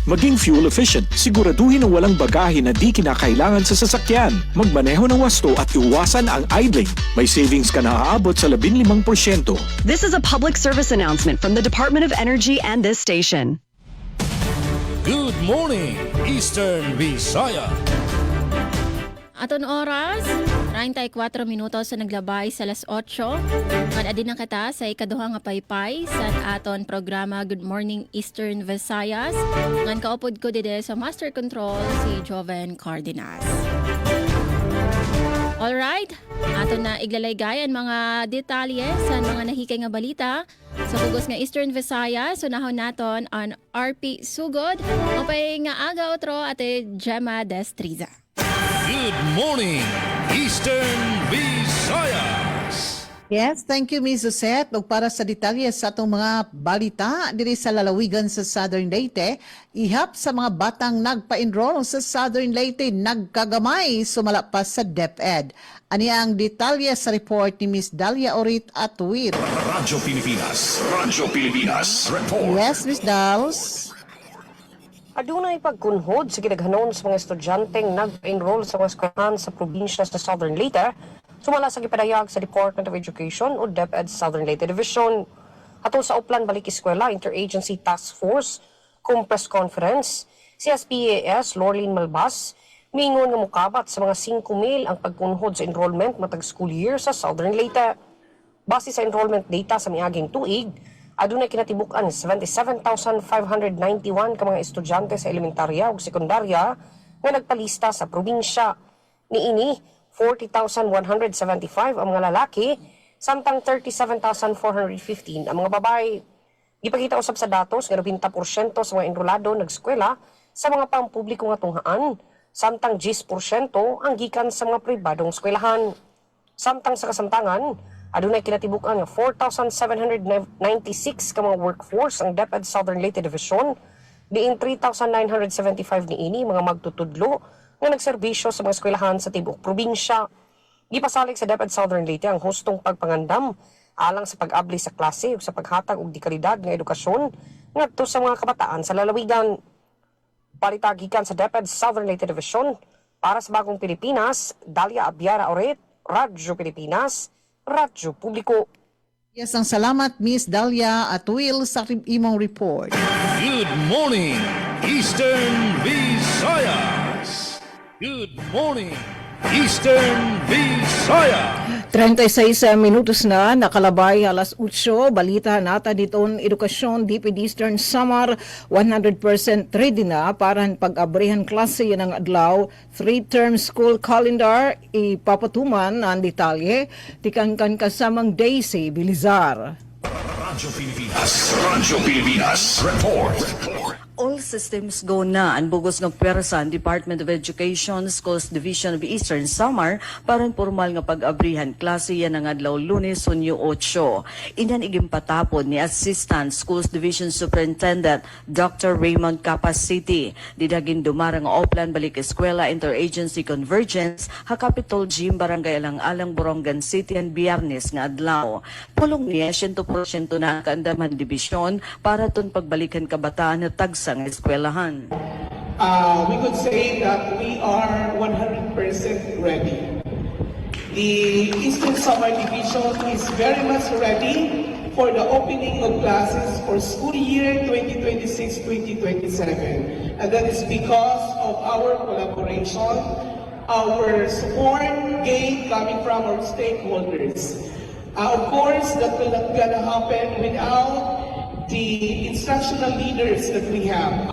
Maging fuel efficient, siguraduhin na walang bagahe na di kinakailangan sa sasakyan. Magmaneho ng wasto at iwasan ang idling. May savings ka na aabot sa 15%. This is a public service announcement from the Department of Energy and this station. Good morning, Eastern Visaya. Aton oras, 34 minutos sa naglabay sa alas 8. Kadadin na kita sa ikaduha nga paypay sa aton programa Good Morning Eastern Visayas. Ngan kaupod ko dide sa Master Control si Joven Cardenas. Alright, aton na iglalaygayan mga detalye sa mga nahikay nga balita sa bugos nga Eastern Visayas. Sunahon naton on RP Sugod o pay nga aga otro ate Gemma Destriza. Good morning, Eastern Visayas. Yes, thank you, Ms. Josette. Ug para sa detalye sa atong mga balita diri sa lalawigan sa Southern Leyte, ihap sa mga batang nagpa-enroll sa Southern Leyte nagkagamay sumalapas sa DepEd. Ani ang detalye sa report ni Ms. Dalia Orit Atuir. Radyo Pilipinas, report. Yes, Ms. Dals. Adunay pagkunhod sa gidaghanon sa mga estudyanteng nag-enroll sa mga eskwelahan sa probinsya sa Southern Leyte, sumala sa gipadayag sa Department of Education o DepEd Southern Leyte Division. Atol sa Uplan Balik Eskwela Interagency Task Force kung press conference, si SPAS Lorlene Malbas mingon nga mukabat sa mga 5,000 ang pagkunhod sa enrollment matag school year sa Southern Leyte. Base sa enrollment data sa miaging tuig, adunay kinatibukan 77,591 ka mga estudyante sa elementarya ug sekundarya nga nagpalista sa probinsya. Niini 40,175 ang mga lalaki, samtang 37,415 ang mga babae. Gipakita usab sa datos nga 90% sa mga enrolado nagskwela sa mga pampubliko nga tunghaan, samtang 10% ang gikan sa mga pribadong eskwelahan. Samtang sa kasamtangan, adunay kinatibukan nga 4,796 ka mga workforce ang DepEd Southern Leyte Division, diin 3,975 niini mga magtutudlo nga nagserbisyo sa mga eskwelahan sa tibuok probinsya. Gipasalig sa DepEd Southern Leyte ang hustong pagpangandam alang sa pag-abli sa klase ug sa paghatag og dekalidad nga edukasyon ngadto sa mga kabataan sa lalawigan. Palitagikan sa DepEd Southern Leyte Division para sa Bagong Pilipinas, Dalia Abiara Oret, Radyo Pilipinas, Radyo Publiko. Yes, ang salamat Miss Dalia Atuil sa imong report. Good morning, Eastern Visayas. Good morning, Eastern Visayas. 36 minutos na nakalabay alas 8. Balita nata diton edukasyon DepEd Eastern Samar 100% ready na para pag-abrihan klase yan ang adlaw 3-term school calendar. Ipapatuman ang detalye tikangkan kasamang Daisy Bilizar. Radyo Pilipinas, report. All systems go na ang bugos ng pwersa ang Department of Education Schools Division of Eastern Samar para formal nga pag-abrihan klase yan ang adlaw Lunes, Hunyo 8. Inyan igimpatapon ni Assistant Schools Division Superintendent Dr. Raymond Capacity. Didagin dumarang Oplan Balik Eskwela Interagency Convergence ha Capitol Gym Barangay Alang-Alang Borongan City ang Biyernes nga adlaw. Pulong niya 100% na ang kaandaman dibisyon para ton pagbalikan kabataan na tags ang eskwelahan. We could say that we are 100% ready. The Eastern Samar Division is very much ready for the opening of classes for school year 2026-2027. And that is because of our collaboration, our support gain coming from our stakeholders. Of course, that will not gonna happen without the instructional leaders that we have.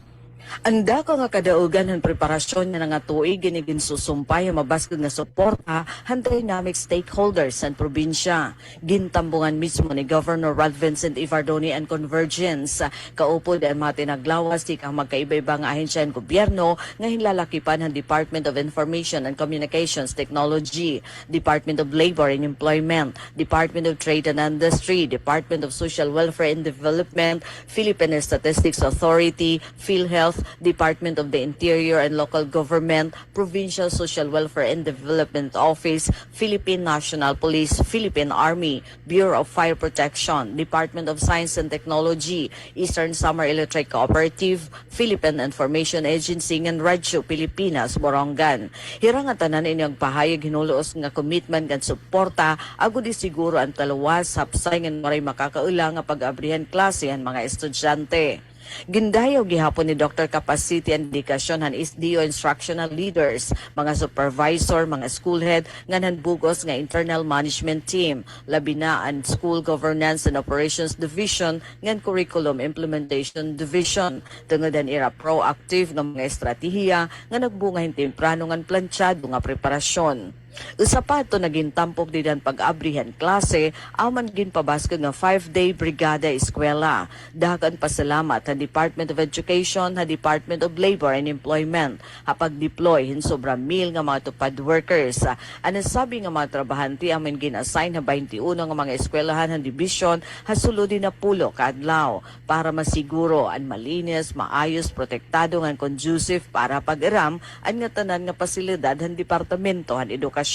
Anda ka nga kadaugan ng preparasyon na nga tuig ginigin susumpay ang mabaskog na suporta han dynamic stakeholders sa probinsya. Gintambungan mismo ni Governor Ralph Vincent Ivardoni and Convergence. Kaupod ang mga tinaglawas di kang magkaiba-iba nga ahensya ng gobyerno nga hinlalakipan ng Department of Information and Communications Technology, Department of Labor and Employment, Department of Trade and Industry, Department of Social Welfare and Development, Philippine Statistics Authority, PhilHealth, Department of the Interior and Local Government, Provincial Social Welfare and Development Office, Philippine National Police, Philippine Army, Bureau of Fire Protection, Department of Science and Technology, Eastern Samar Electric Cooperative, Philippine Information Agency ng Radyo Pilipinas, Borongan. Hirang at tanan inyong pahayag hinuloos nga commitment kan suporta agud siguro ang talawas hapsay nga maray makakaulang nga pag-abrihan klase ang mga estudyante. Gindayaw gihapon ni Dr. Capacity and Dedikasyon han SDO instructional leaders, mga supervisor, mga school head, nga nanbugos nga internal management team, labi na ang School Governance and Operations Division ngan Curriculum Implementation Division. Tungodan ira proactive ng mga estratehiya nga nagbungahin temprano ngan planchado nga preparasyon. Usapato naging tampok din ang pag-abrihan klase, aman gin pabaskog nga 5-day brigada eskwela. Dahagan pasalamat sa Department of Education, sa Department of Labor and Employment, hapag-deploy hin sobra 1,000 nga mga tupad workers. Ano sabi nga mga trabahante aman gin-assign na 21 nga mga eskwelahan ng division hasulod din na pulo kaadlaw para masiguro ang malinis, maayos, protektado nga conducive para pag-iram ang nga tanan nga pasilidad ng Departamento ng Edukasyon.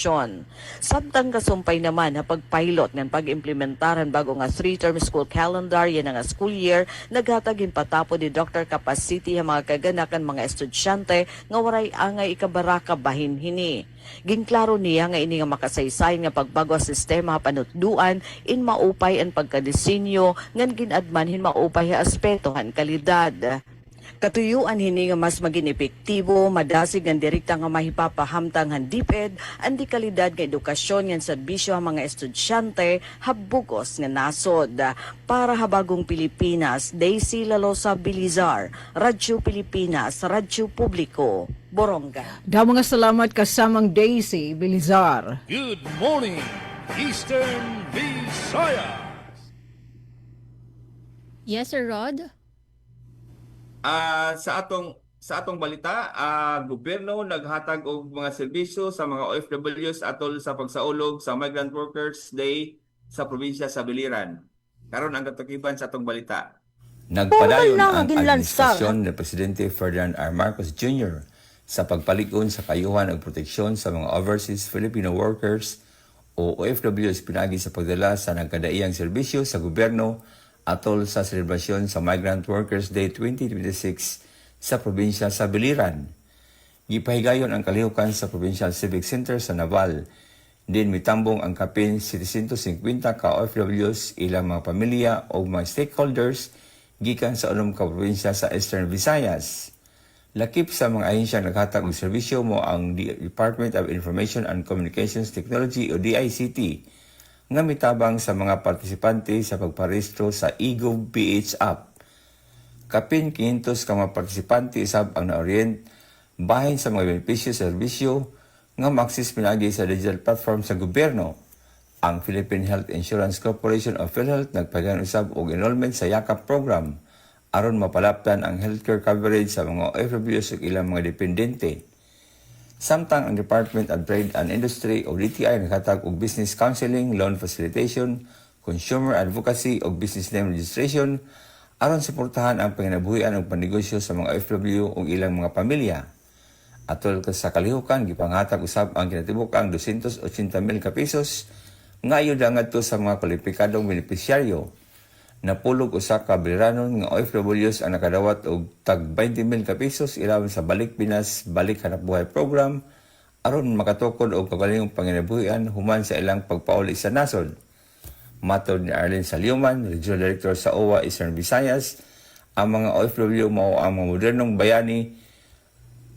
Samtang kasumpay naman na pagpilot ng pag-implementaran bago nga 3-term school calendar yan nga school year, naghatagin patapo ni Dr. Capacity ang mga kaganakan mga estudyante nga waray angay ikabaraka bahin hini. Ginklaro niya nga ini nga makasaysay nga pagbago sa sistema panutduan in maupay ang pagkadesinyo ngan ginadmanhin maupay aspeto han kalidad. Katuyuan hini nga mas maging epektibo, madasig ang direkta nga mahipapahamtang han DepEd, ang di kalidad nga edukasyon nga serbisyo ang mga estudyante, habugos nga nasod. Para habagong Pilipinas, Daisy Lalosa Bilizar, Radyo Pilipinas, Radyo Publiko, Boronga. Mga salamat kasamang Daisy Bilizar. Good morning, Eastern Visayas. Yes, Sir Rod? Sa atong balita, gobyerno naghatag og mga serbisyo sa mga OFWs atol sa pagsaulog sa Migrant Workers Day sa probinsya sa Biliran. Karon ang katukiban sa atong balita. Nagpadayon ang administrasyon ni Presidente Ferdinand R. Marcos Jr. sa pagpalig-on sa kayuhan ug proteksyon sa mga overseas Filipino workers o OFWs pinagi sa pagdala sa nagkadaiyang serbisyo sa gobyerno atol sa selebrasyon sa Migrant Workers Day 2026 sa probinsya sa Biliran. Gipahigayon ang kalihukan sa Provincial Civic Center sa Naval. Din mitambong ang kapin 750 ka OFWs, ilang mga pamilya o mga stakeholders gikan sa unom ka probinsya sa Eastern Visayas. Lakip sa mga ahensyang naghatag og serbisyo mo ang Department of Information and Communications Technology o DICT, nga mitabang sa mga partisipante sa pagparehistro sa eGov.ph app. Kapin 500 ka mga partisipante isab ang na-orient bahin sa mga benepisyo sa serbisyo nga maksis pinagi sa digital platform sa gobyerno. Ang Philippine Health Insurance Corporation of PhilHealth nagpagayon usab og enrollment sa YAKAP program aron mapalaptan ang healthcare coverage sa mga OFWs ug ilang mga dependente. Samtang ang Department of Trade and Industry o DTI naghatag og business counseling, loan facilitation, consumer advocacy o business name registration aron suportahan ang panginabuhian ug panegosyo sa mga OFW ug ilang mga pamilya. Atol sa kalihukan, gipanghatag usab ang kinatibuk-ang 280,000 ka pesos nga ayuda ngadto sa mga kwalipikadong benepisyaryo. Napulog usa ka Biliranon nga OFWs ang nakadawat og tag 20,000 ka pesos ilaban sa Balik Pinas Balik Hanapbuhay program aron makatukod og kagalingong panginabuhian human sa ilang pagpauli sa nasod. Matod ni Arlene Saliuman, Regional Director sa OWA Eastern Visayas, ang mga OFW mao ang mga modernong bayani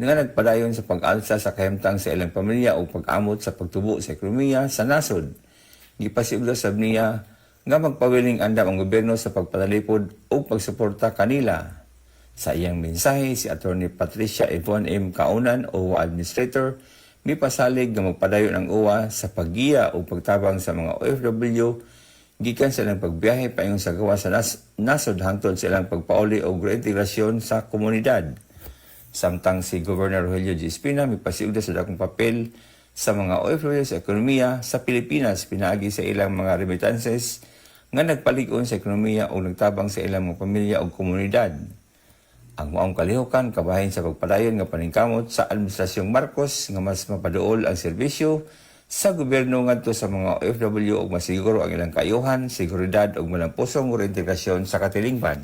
nga nagpadayon sa pag-alsa sa kahimtang sa ilang pamilya o pag-amot sa pagtubo sa ekonomiya sa nasod. Gipasiugda sab niya nga magpawiling andam ang gobyerno sa pagpatalipod o pagsuporta kanila. Sa iyang mensahe, si Atty. Patricia Yvonne M. Kaunan, OWA Administrator, mipasalig nga magpadayon ang OWA sa paggiya o pagtabang sa mga OFW gikan sa ilang pagbiyahe paingon sa gawa sa nasod hangtod sa ilang pagpauli o reintegrasyon sa komunidad. Samtang si Governor Rogelio G. Espina mipasiugda sa dakong papel sa mga OFW sa ekonomiya sa Pilipinas pinaagi sa ilang mga remittances nga nagpalig-on sa ekonomiya o nagtabang sa ilang mga pamilya o komunidad. Ang maong kalihukan kabahin sa pagpadayon nga paningkamot sa Administrasyong Marcos nga mas mapaduol ang serbisyo sa gobyerno ngadto sa mga OFW ug masiguro ang ilang kayuhan, seguridad ug malampusong reintegrasyon sa katilingban.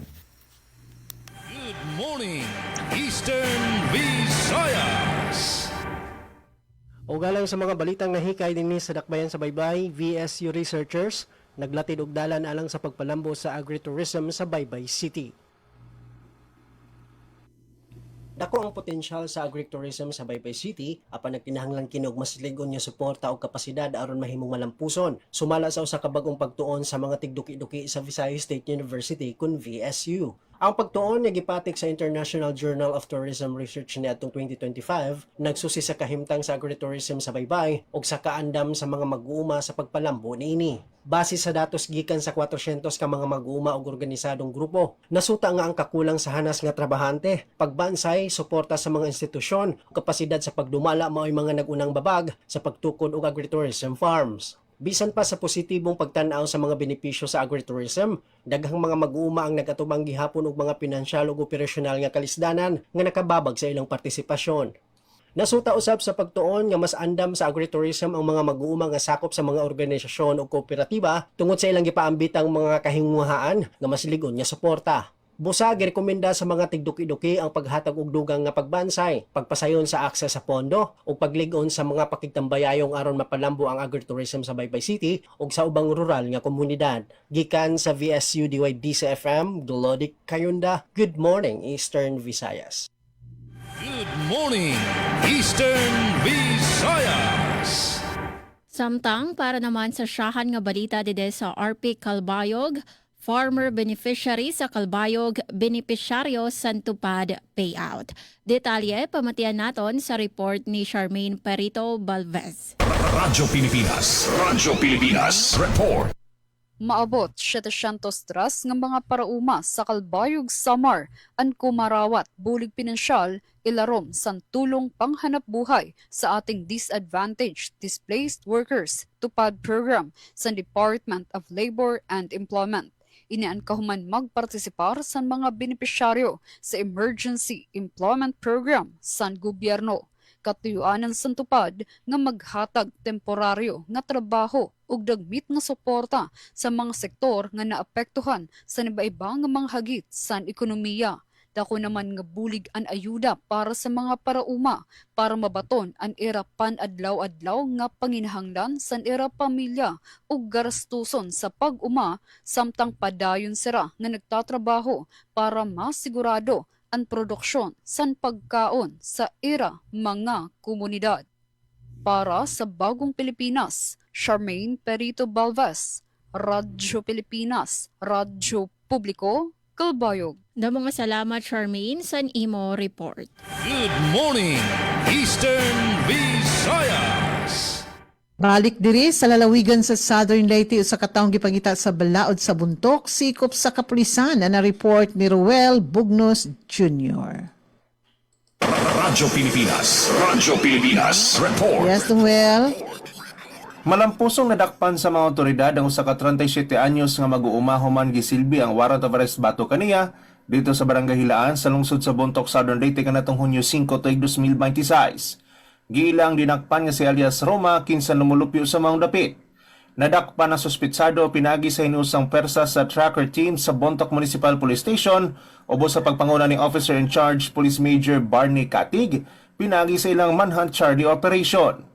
Good morning, Eastern Visayas. O galang sa mga balitang nahikay dinhi sa Dakbayan sa Baybay, VSU researchers naglatid og dalan alang sa pagpalambo sa agritourism sa Baybay City. Dako ang potensyal sa agritourism sa Baybay City apan nagkinahanglan kini og mas ligon nga suporta o kapasidad aron mahimong malampuson sumala sa usa ka bag-ong pagtuon sa mga tigduki-duki sa Visayas State University kun VSU. Ang pagtuon nga gipatik sa International Journal of Tourism Research niadtong 2025 nagsusi sa kahimtang sa agritourism sa Baybay ug sa kaandam sa mga mag-uuma sa pagpalambo niini. Base sa datos gikan sa 400 ka mga mag-uuma ug organisadong grupo, nasuta nga ang kakulang sa hanas nga trabahante, pagbansay, suporta sa mga institusyon, kapasidad sa pagdumala mao'y mga nagunang babag sa pagtukod og agritourism farms. Bisan pa sa positibong pagtan-aw sa mga benepisyo sa agritourism, daghang mga mag-uuma ang nagatubang gihapon og mga pinansyal ug operasyonal nga kalisdanan nga nakababag sa ilang partisipasyon. Nasuta usab sa pagtuon nga mas andam sa agritourism ang mga mag-uuma nga sakop sa mga organisasyon o kooperatiba tungod sa ilang gipaambitang mga kahinguhaan nga mas ligon nga suporta. Busa girekomenda sa mga tigduki-duki ang paghatag og dugang nga pagbansay, pagpasayon sa akses sa pondo ug paglig-on sa mga pakigtambayayong aron mapalambo ang agritourism sa Baybay City ug sa ubang rural nga komunidad. Gikan sa VSU DYDC-FM, Dolodik Kayunda. Good morning, Eastern Visayas. Good morning, Eastern Visayas. Samtang para naman sa syahan nga balita dide sa RP Calbayog, farmer beneficiary sa Calbayog, beneficiaryo Santupad payout. Detalye pamatian naton sa report ni Charmaine Perito Balvez. Radyo Pilipinas report. Maabot 700 tras ng mga parauma sa Calbayog, Samar, ang kumarawat bulig pinansyal ilarom sa tulong panghanap buhay sa ating disadvantaged displaced workers tupad program sa Department of Labor and Employment. Inaan kahuman magpartisipar sa mga benepisyaryo sa Emergency Employment Program sa gobyerno. Katuyuanan sa tupad nga maghatag temporaryo nga trabaho ug dagmit nga suporta sa mga sektor nga naapektuhan sa iba-ibang mga hagit sa ekonomiya. Dako naman nga bulig an ayuda para sa mga parauma para mabaton ang era pan-adlaw-adlaw nga panginahanglan sa era pamilya ug garastuson sa pag-uma samtang padayon sira nga nagtatrabaho para masigurado ang produksyon san pagkaon sa era mga komunidad. Para sa Bagong Pilipinas, Charmaine Perito Balvez, Radyo Pilipinas, Radyo Publiko, Calbayog. Damo nga salamat Charmaine sa imo report. Good morning, Eastern Visayas. Balik diri sa lalawigan sa Southern Leyte sa katawong gipangita sa balaod sa buntok, sikop sa kapulisan na report ni Ruel Bugnos Jr. Radyo Pilipinas report. Yes, Ruel. Malampusong nadakpan sa mga otoridad ang usa ka 37 anyos nga mag-uuma human gisilbi ang warrant of arrest bato kaniya dito sa Barangay Hilaan sa lungsod sa Bontoc, Southern Leyte kanatong Hunyo 5, 2026. Giilang dinakpan nga si alias Roma kinsan lumulupyo sa maong dapit. Nadakpan ang suspitsado pinagi sa hinusang persa sa tracker team sa Bontoc Municipal Police Station ubos sa pagpanguna ni Officer in Charge Police Major Barney Katig pinagi sa ilang manhunt charlie operation.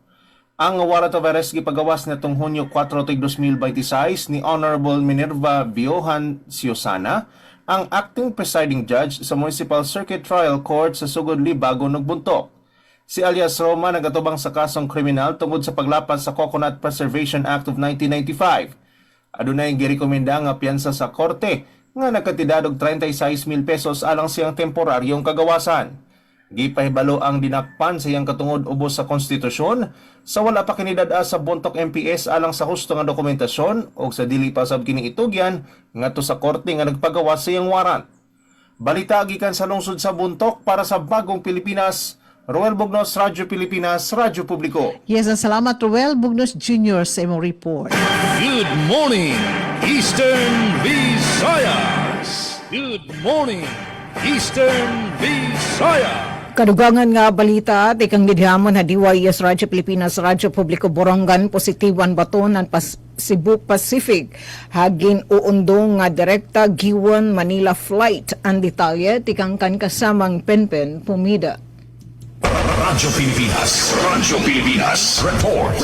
Ang warrant of arrest gipagawas natong Hunyo 4, 2026 ni Honorable Minerva Biohan Siosana, ang acting presiding judge sa Municipal Circuit Trial Court sa Sugod Libago, Nagbuntok. Si alias Roma nagatubang sa kasong kriminal tungod sa paglapas sa Coconut Preservation Act of 1995. Adunay girekomenda nga piyansa sa korte nga nagkatidad og 36,000 pesos alang siyang temporaryong kagawasan. Gipahibalo ang dinakpan sa iyang katungod ubos sa konstitusyon sa wala pa kinidad-a sa Bontok MPS alang sa husto nga dokumentasyon o sa dili pa sab kini itugyan ngadto sa korte nga nagpagawas sa iyang warrant. Balita gikan sa lungsod sa Bontok para sa Bagong Pilipinas, Roel Bugnos, Radyo Pilipinas, Radyo Publiko. Yes, salamat Roel Bugnos Jr. sa imong report. Good morning, Eastern Visayas. Good morning, Eastern Visayas. Kadugangan nga balita, tikang gidhamon ha DYS Radyo Pilipinas, Radyo Publiko Borongan, positiban baton ng Cebu Pacific. Hagin uundong nga direkta giwan Manila flight. Ang detalye, tikang kan kasamang Penpen Pumida. Radyo Pilipinas, report.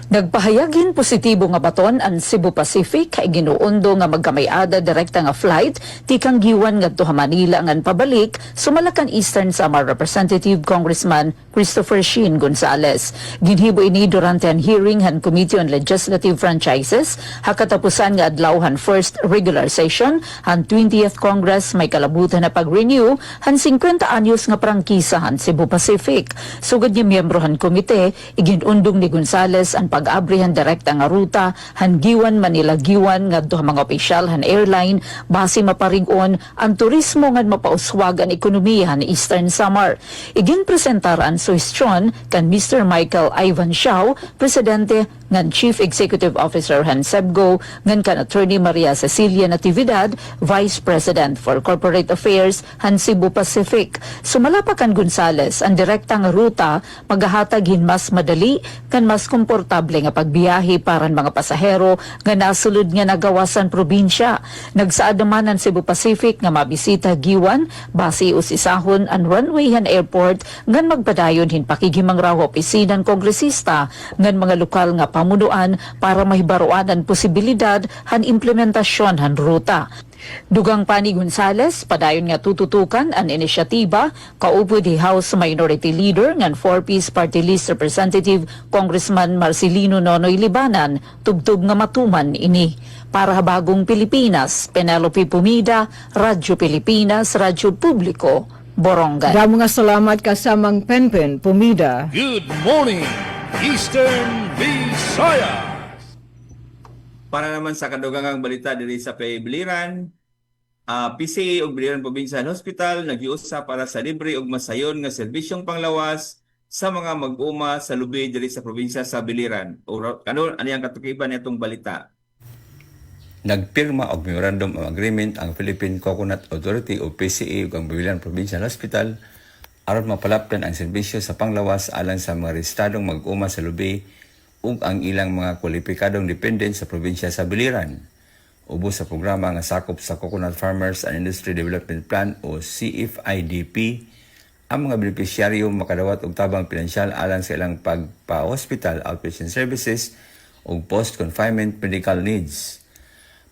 Nagpahayagin positibo nga baton ang Cebu Pacific kay ginuundo nga magkamayada direkta nga flight tikang giwan ngadto Manila ngan pabalik sumalakan Eastern Samar Representative Congressman Christopher Shin Gonzales. Ginhibo ini durante ang hearing han Committee on Legislative Franchises hakatapusan nga adlawhan first regular session han 20th Congress may kalabutan na pag-renew han 50 anyos nga prangkisa han Cebu Pacific. Sugod niya miyembro han komite iginundong ni Gonzales ang pag-abrihan direkta nga ruta han giwan Manila giwan ngadto mga opisyal han airline base maparig-on ang turismo ngan mapauswag ang ekonomiya han Eastern Samar. Igin presentaran suhestyon kan Mr. Michael Ivan Shaw, presidente ngan Chief Executive Officer han SEBGO ngan kan Attorney Maria Cecilia Natividad, Vice President for Corporate Affairs han Cebu Pacific. Sumala pa kan Gonzales ang direkta nga ruta magahatag hin mas madali kan mas komportable nga pagbiyahe para mga pasahero nga nasulod nga nagawasan probinsya. Nagsaad naman ang Cebu Pacific nga mabisita giwan base usisahon ang runway han airport ngan magpadayon hin pakigimang raw opisinang kongresista ngan mga lokal nga pamunuan para mahibaruan ang posibilidad han implementasyon han ruta. Dugang pa ni Gonzales, padayon nga tututukan ang inisyatiba, kaupo di House Minority Leader ngan 4-piece Party List Representative Congressman Marcelino Nonoy Libanan, tubtub nga matuman ini. Para Bagong Pilipinas, Penelope Pumida, Radyo Pilipinas, Radyo Publiko, Borongan. Damo nga salamat kasamang Penpen Pumida. Good morning, Eastern Visayas. Para naman sa kadugangang balita diri sa Biliran, PCA ug Biliran Provincial Hospital nagiusa para sa libre ug masayon nga serbisyong panglawas sa mga mag-uma sa lubi diri sa probinsya sa Biliran. Kanon ani ang katukiban nitong balita? Nagpirma og Memorandum of Agreement ang Philippine Coconut Authority o PCA ug ang Biliran Provincial Hospital aron mapalapdan ang serbisyo sa panglawas alang sa mga rehistradong mag-uma sa lubi ug ang ilang mga kwalipikadong dependent sa probinsya sa Biliran. Ubos sa programa nga sakop sa Coconut Farmers and Industry Development Plan o CFIDP, ang mga benepisyaryo makadawat og tabang pinansyal alang sa ilang pagpa-hospital outpatient services ug post-confinement medical needs.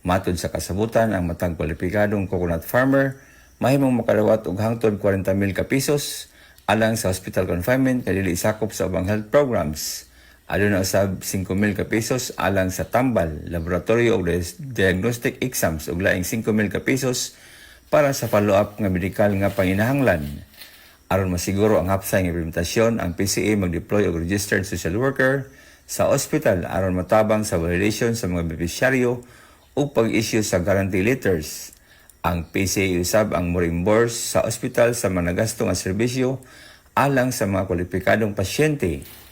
Matod sa kasabutan, ang matang kwalipikadong coconut farmer mahimong makadawat og hangtod 40,000 ka pesos alang sa hospital confinement kay dili sakop sa ubang health programs. Aduna usab 5,000 ka pesos alang sa tambal, laboratory o diagnostic exams ug laing 5,000 ka pesos para sa follow-up nga medikal nga panginahanglan. Aron masiguro ang hapsay nga implementasyon, ang PCA mag-deploy og registered social worker sa ospital aron matabang sa validation sa mga beneficiaryo ug pag-issue sa guarantee letters. Ang PCA usab ang mo-reimburse sa ospital sa mga nagasto nga serbisyo alang sa mga kwalipikadong pasyente.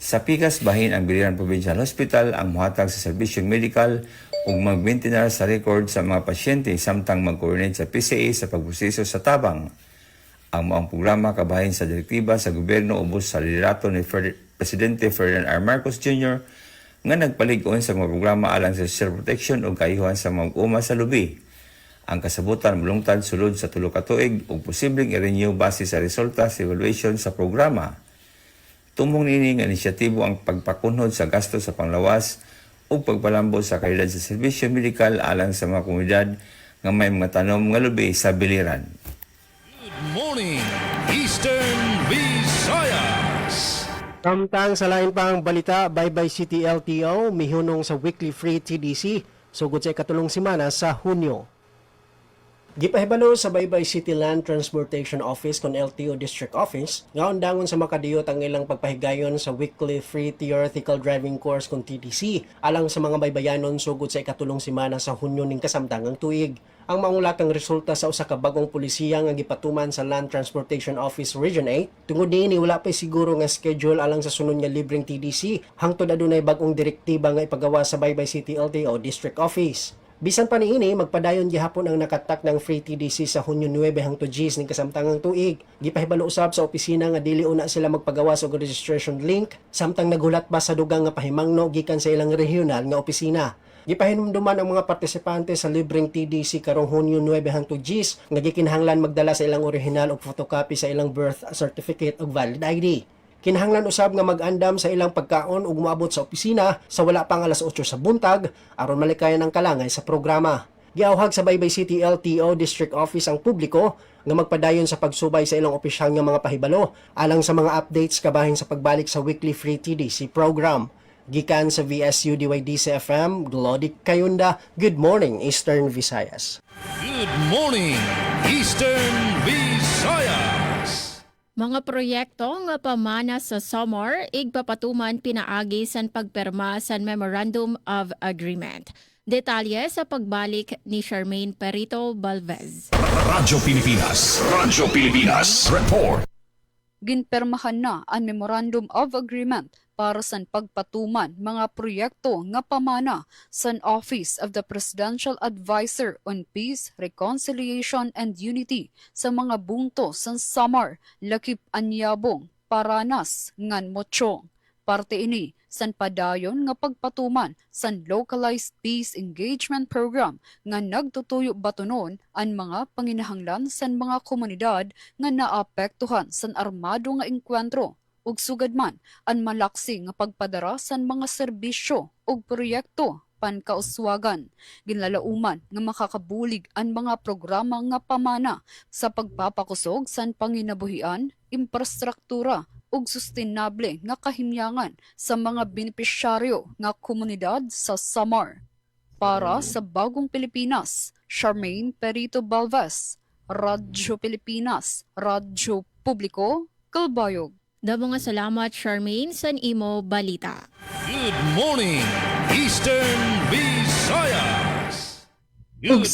Sa pikas bahin ang Biliran Provincial Hospital ang muhatag sa serbisyong medical ug mag-maintain sa record sa mga pasyente samtang mag-coordinate sa PCA sa pagproseso sa tabang. Ang maong programa kabahin sa direktiba sa gobyerno ubos sa liderato ni Presidente Ferdinand R. Marcos Jr. nga nagpalig-on sa mga programa alang sa social protection ug kayuhan sa mga uma sa lubi. Ang kasabutan mulungtad sulod sa 3 ka tuig ug posibleng i-renew base sa resulta sa evaluation sa programa. Tumong nini nga inisyatibo ang pagpakunhod sa gasto sa panglawas o pagpalambot sa kalidad sa serbisyo medikal alang sa mga komunidad nga may mga tanom nga lubi sa biliran. Good morning, Eastern Visayas. Samtang sa lain pang balita, Baybay City LTO mihunong sa weekly free TDC sugod sa ikatulong semana sa Hunyo. Gipahibalo sa Baybay City Land Transportation Office kon LTO District Office nga undangon sa makadiyot ang ilang pagpahigayon sa weekly free theoretical driving course kon TDC alang sa mga baybayanon sugod sa ikatulong semana sa Hunyo ning kasamtangang tuig. Ang maunlatang resulta sa usa ka bagong pulisiya nga gipatuman sa Land Transportation Office Region 8 tungod niini wala pa siguro nga schedule alang sa sunod nga libreng TDC hangtod adunay bagong direktiba nga ipagawa sa Baybay City LTO District Office. Bisan pa niini, magpadayon gihapon ang nakatak ng free TDC sa Hunyo 9 hangtod 10 ning kasamtangang tuig. Gipahibalo usab sa opisina nga dili una sila magpagawas og registration link samtang nagulat ba sa dugang nga pahimangno gikan sa ilang regional nga opisina. Gipahinumduman ang mga partisipante sa libreng TDC karong Hunyo 9 hangtod 10 nga gikinahanglan magdala sa ilang orihinal og photocopy sa ilang birth certificate ug valid ID. Kinahanglan usab nga mag-andam sa ilang pagkaon ug moabot sa opisina sa wala pang alas 8 sa buntag aron malikayan ang kalangay sa programa. Giawhag sa Baybay City LTO District Office ang publiko nga magpadayon sa pagsubay sa ilang opisyal nga mga pahibalo alang sa mga updates kabahin sa pagbalik sa weekly free TDC program. Gikan sa VSU DYDC FM, Glody Kayunda, Good Morning Eastern Visayas. Good morning, Eastern Visayas. Mga proyekto nga pamana sa Samar, igpapatuman pinaagi san pagperma san Memorandum of Agreement. Detalye sa pagbalik ni Charmaine Perito Balvez. Radyo Pilipinas, report. Ginpermahan na ang Memorandum of Agreement para sa pagpatuman mga proyekto nga pamana sa Office of the Presidential Advisor on Peace, Reconciliation and Unity sa mga bungto sa Samar, Lakip Anyabong, Paranas, ngan Mochong. Parte ini san padayon nga pagpatuman san Localized Peace Engagement Program nga nagtutuyo batunon ang mga panginahanglan san mga komunidad nga naapektuhan san armado nga engkwentro ug sugad man ang malaksi nga pagpadara san mga serbisyo ug proyekto pankauswagan. Ginlalauman nga makakabulig ang mga programa nga pamana sa pagpapakusog san panginabuhian, infrastruktura ug sustainable nga kahimyangan sa mga benepisyaryo nga komunidad sa Samar. Para sa Bagong Pilipinas, Charmaine Perito Balvez, Radyo Pilipinas, Radyo Publiko, Kalbayog. Damo nga salamat Charmaine san imo balita. Good morning, Eastern Visayas. Ug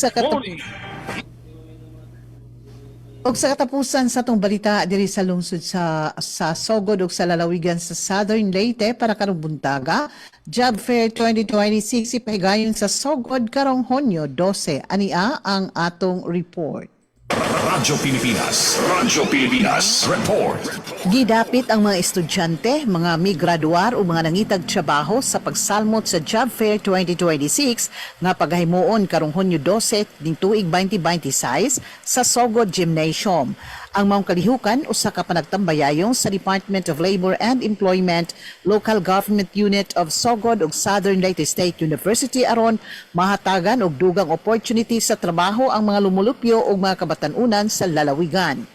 sa katapusan sa atong balita diri sa lungsod sa Sogod ug sa lalawigan sa Southern Leyte para karong buntaga, Job Fair 2026 ipahigayon sa Sogod karong Hunyo 12. Ania ang atong report. Radyo Pilipinas, report. Gidapit ang mga estudyante, mga migraduar o mga nangitag trabaho sa pagsalmot sa Job Fair 2026 nga paghimuon karong Hunyo 12 ning tuig 2026 sa Sogod Gymnasium. Ang maong kalihukan usa ka panagtambayayong sa Department of Labor and Employment, Local Government Unit of Sogod ug Southern Leyte State University aron mahatagan og dugang opportunity sa trabaho ang mga lumulupyo ug mga kabatan-unan sa lalawigan.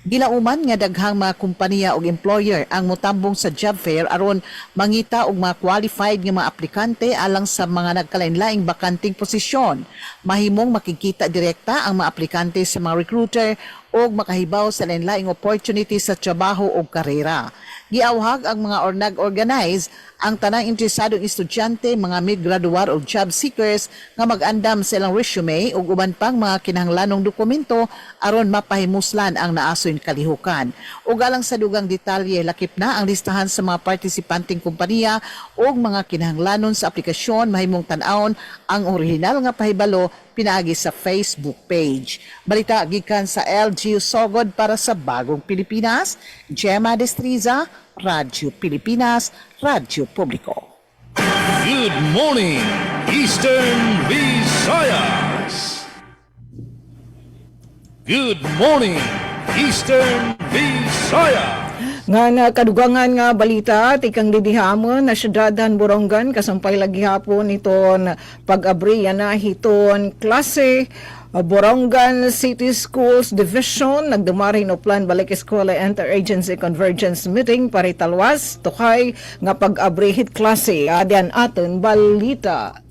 Gilauman nga daghang mga kompanya ug employer ang motambong sa job fair aron mangita og mga qualified nga mga aplikante alang sa mga nagkalain-laing bakanting posisyon. Mahimong makikita direkta ang mga aplikante sa mga recruiter o makahibaw sa lain-laing opportunity sa trabaho o karera. Giawhag ang mga nag-organize ang tanang interesadong estudyante, mga mid-graduar o job seekers nga mag-andam sa ilang resume o uban pang mga kinahanglanong dokumento aron mapahimuslan ang naasoy kalihukan. Ug alang sa dugang detalye, lakip na ang listahan sa mga partisipanting kompanya o mga kinahanglanon sa aplikasyon. Mahimong tan-awon ang orihinal nga pahibalo pinaagi sa Facebook page. Balita gikan sa LGU Sogod para sa Bagong Pilipinas, Gemma Destriza, Radyo Pilipinas, Radyo Publiko. Good morning, Eastern Visayas. Good morning, Eastern Visayas. Nga na kadugangan nga balita tikang didihamon na syudadan Borongan kasampay lagi hapon iton pag-abri na hiton klase Borongan City Schools Division nagdumari no plan balik eskwela interagency convergence meeting paritalwas tukay nga pag-abrihit klase adyan aton balita.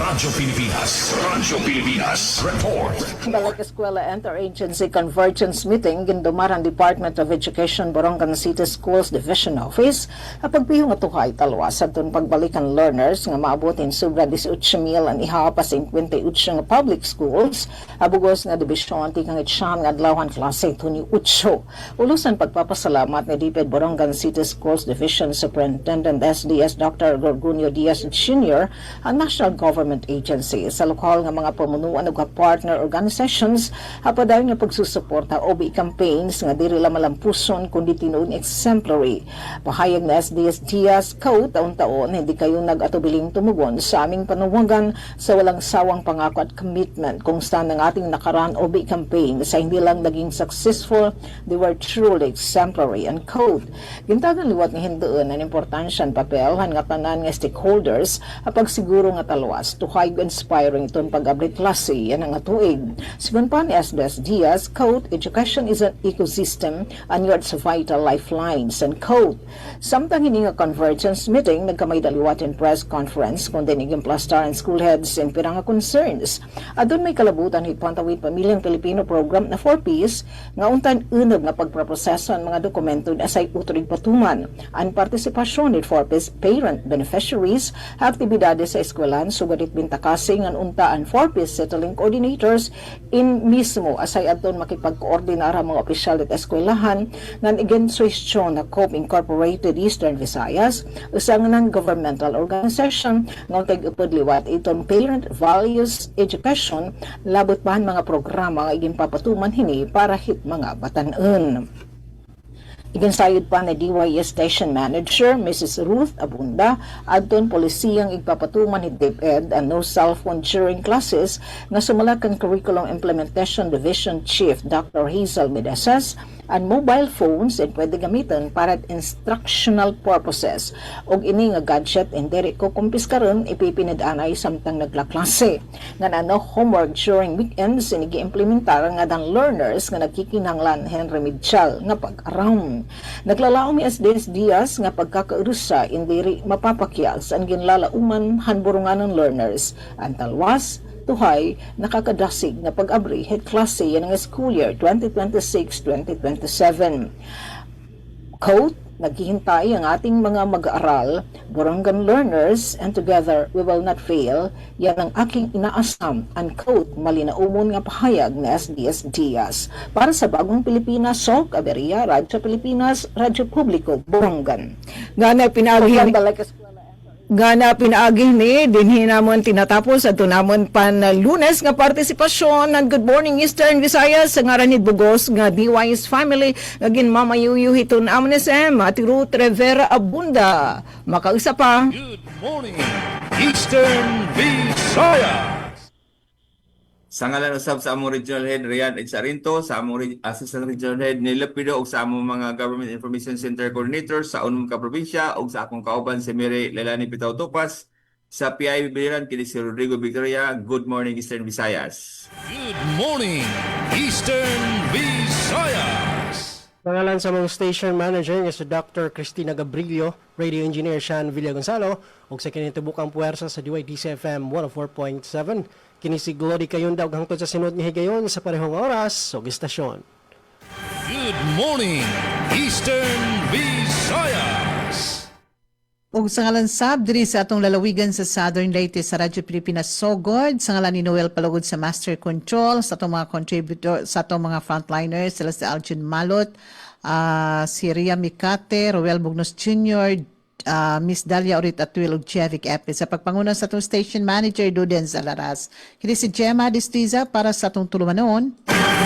Radyo Pilipinas, report. Balik Eskwela Interagency Convergence Meeting gindumaran Department of Education Borongan City Schools Division Office pagpihong nga tuhay talwas adton pagbalikan learners nga maabotin sobra 18,000 ang iha pa 58 nga public schools abugos nga dibisyon tikang itsyam nga adlawhan klase 28. Ulusan pagpapasalamat ni DepEd Borongan City Schools Division Superintendent SDS Dr. Gorgonio Diaz Jr. ang National Government Agency sa lokal nga mga pamunuan ug partner organizations apadayon nga pagsusuporta OB campaigns nga diri la malampuson kundi tinuod exemplary. Pahayag na SDS Diaz taon-taon hindi kayo nag-atubiling tumugon sa aming panuwagan sa walang sawang pangako at commitment kung saan ang ating nakaraan OB campaign sa hindi lang naging successful, they were truly exemplary and code. Gintagan liwat nga hindoon ang importansyan papel nga tanan nga stakeholders pagsiguro nga talwas tuhay inspiring itong pag-abri klase yan ang atuig. Sigun pa ni SDS Diaz, quote, education is an ecosystem and it's vital lifelines, and quote. Samtang hindi nga convergence meeting, nagkamay daliwatin press conference kung diniging plastar and school heads and pirang concerns. Adun may kalabutan hitpantawid Pamilyang Pilipino program na 4Ps nga untan unag nga pagproproseso ang mga dokumento na say uturig patuman ang partisipasyon ni 4Ps parent beneficiaries aktibidades sa eskwelahan sugadit bintakasing ang untaan 4Ps settling coordinators in mismo asay adton makipag-koordinar ang mga opisyal at eskwelahan ng Igenswestiyon na COPE Incorporated Eastern Visayas usang non-governmental organization ng tag-upadliwat itong parent values education labot pa mga programa nga iginpapatuman hini para hit mga batan-on. Igansayod pa na DYS Station Manager Mrs. Ruth Abunda adton polisiyang igpapatuman ni DepEd ang no cell phone during classes nga sumalakan Curriculum Implementation Division Chief Dr. Hazel Medesas and mobile phones and pwede gamitin para instructional purposes og ini nga gadget and diri ko kumpiskaron ipipinid-anay samtang naglaklase nga ano homework during weekends inigi implementar nga dan learners nga nagkikinahanglan hen remedial nga pag-aram. Naglalaom ni SDS Diaz nga pagkakaurusa indiri mapapakyas ang ginlalauman hanburungan ng learners ang talwas tuhay nakakadasig na pag-abri head klase yan ng school year 2026-2027. Quote, naghihintay ang ating mga mag-aaral, Borongan learners, and together we will not fail. Yan ang aking inaasam, unquote, malinaumon nga pahayag na SDS Diaz. Para sa Bagong Pilipinas, Sok Aberia, Radyo Pilipinas, Radyo Publiko, Borongan. Gana pinaagi ni dinhi namon tinatapos adto namon pan Lunes nga partisipasyon ng Good Morning Eastern Visayas sa ngaran ni Bugos nga DYS family nga ginmamayuyo hiton amon SM at Ruth Rivera Abunda. Makausa pa. Good morning, Eastern Visayas. Sa ngalan usab sa among Regional Head Rian Etsarinto, sa among Assistant Regional Head ni Lepido ug sa among mga Government Information Center Coordinator sa unong ka probinsya ug sa akong kauban si Mary Lelani Pitaw Topas, sa PIB Biliran kini si Rodrigo Victoria. Good morning Eastern Visayas. Good morning, Eastern Visayas. Pangalan sa mga station manager nga si Dr. Cristina Gabrilio, radio engineer Sean Villa Gonzalo ug sa kinitubukang puwersa sa DYDC FM 104.7. Kini si Glody kayon daw hangtod sa sinod nga higayon sa parehong oras ug istasyon. Good morning, Eastern Visayas. Ug sa ngalan sab diri sa atong lalawigan sa Southern Leyte sa Radyo Pilipinas Sogod, sa ngalan ni Noel Palugod sa Master Control, sa atong mga contributor, sa atong mga frontliners, sila si Aljon Malot, si Ria Mikate, Roel Bugnos Jr., Miss Dalia Orit Atuil ug Jevic Epe sa pagpanguna sa atong station manager Duden Zalaras. Kini si Gemma Distiza para sa atong tulumanon.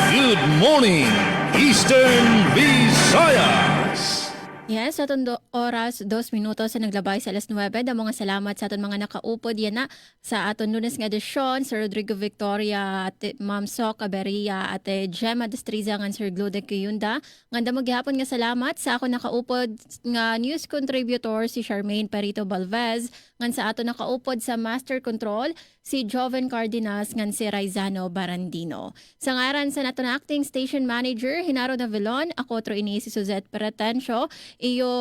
Good morning, Eastern Visayas. Yes, sa atong oras, 2 minutos sa naglabay sa alas 9. Damo nga salamat sa aton mga nakaupod yan na sa aton lunes nga edisyon, Sir Rodrigo Victoria, Ate Ma'am Sok Aberia, Ate Gemma Destriza, ngan Sir Glode Kiyunda. Nganda magyapon nga salamat sa ako nakaupod nga news contributor si Charmaine Perito Balvez, ngan sa aton nakaupod sa Master Control si Joven Cardenas, ngan si Raizano Barandino. Sa ngaran sa naton acting station manager Hinaro Navilon, ako tro ini si Suzette Pretencio, iyo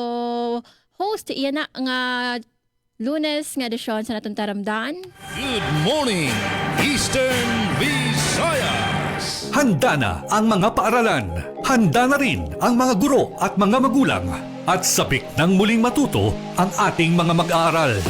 host iyan na nga lunes nga edisyon sa natong taramdaan. Good morning, Eastern Visayas! Handa na ang mga paaralan. Handa na rin ang mga guro at mga magulang. At sabik ng muling matuto ang ating mga mag-aaral.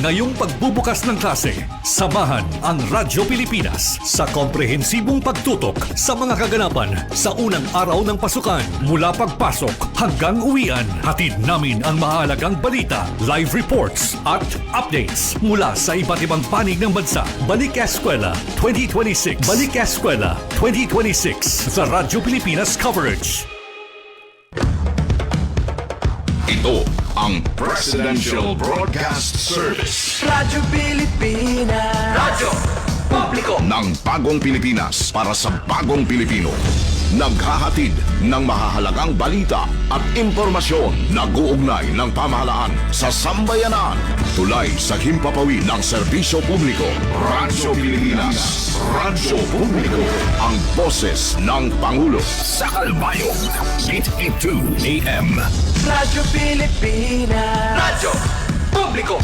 Ngayong pagbubukas ng klase, samahan ang Radyo Pilipinas sa komprehensibong pagtutok sa mga kaganapan sa unang araw ng pasukan. Mula pagpasok hanggang uwian, hatid namin ang mahalagang balita, live reports at updates mula sa iba't ibang panig ng bansa. Balik Eskwela 2026. Balik Eskwela 2026 sa Radyo Pilipinas coverage. Ito ang Presidential Broadcast Service. Radyo Pilipinas. Radyo Publiko Ng bagong Pilipinas para sa bagong Pilipino. Naghahatid ng mahahalagang balita at impormasyon na guugnay ng pamahalaan sa sambayanan. Tulay sa himpapawid ng serbisyo publiko. Radyo Pilipinas. Radyo Publiko. Ang boses ng Pangulo. Sa Kalbayog, 882 AM. Radyo Pilipinas. Radyo Publiko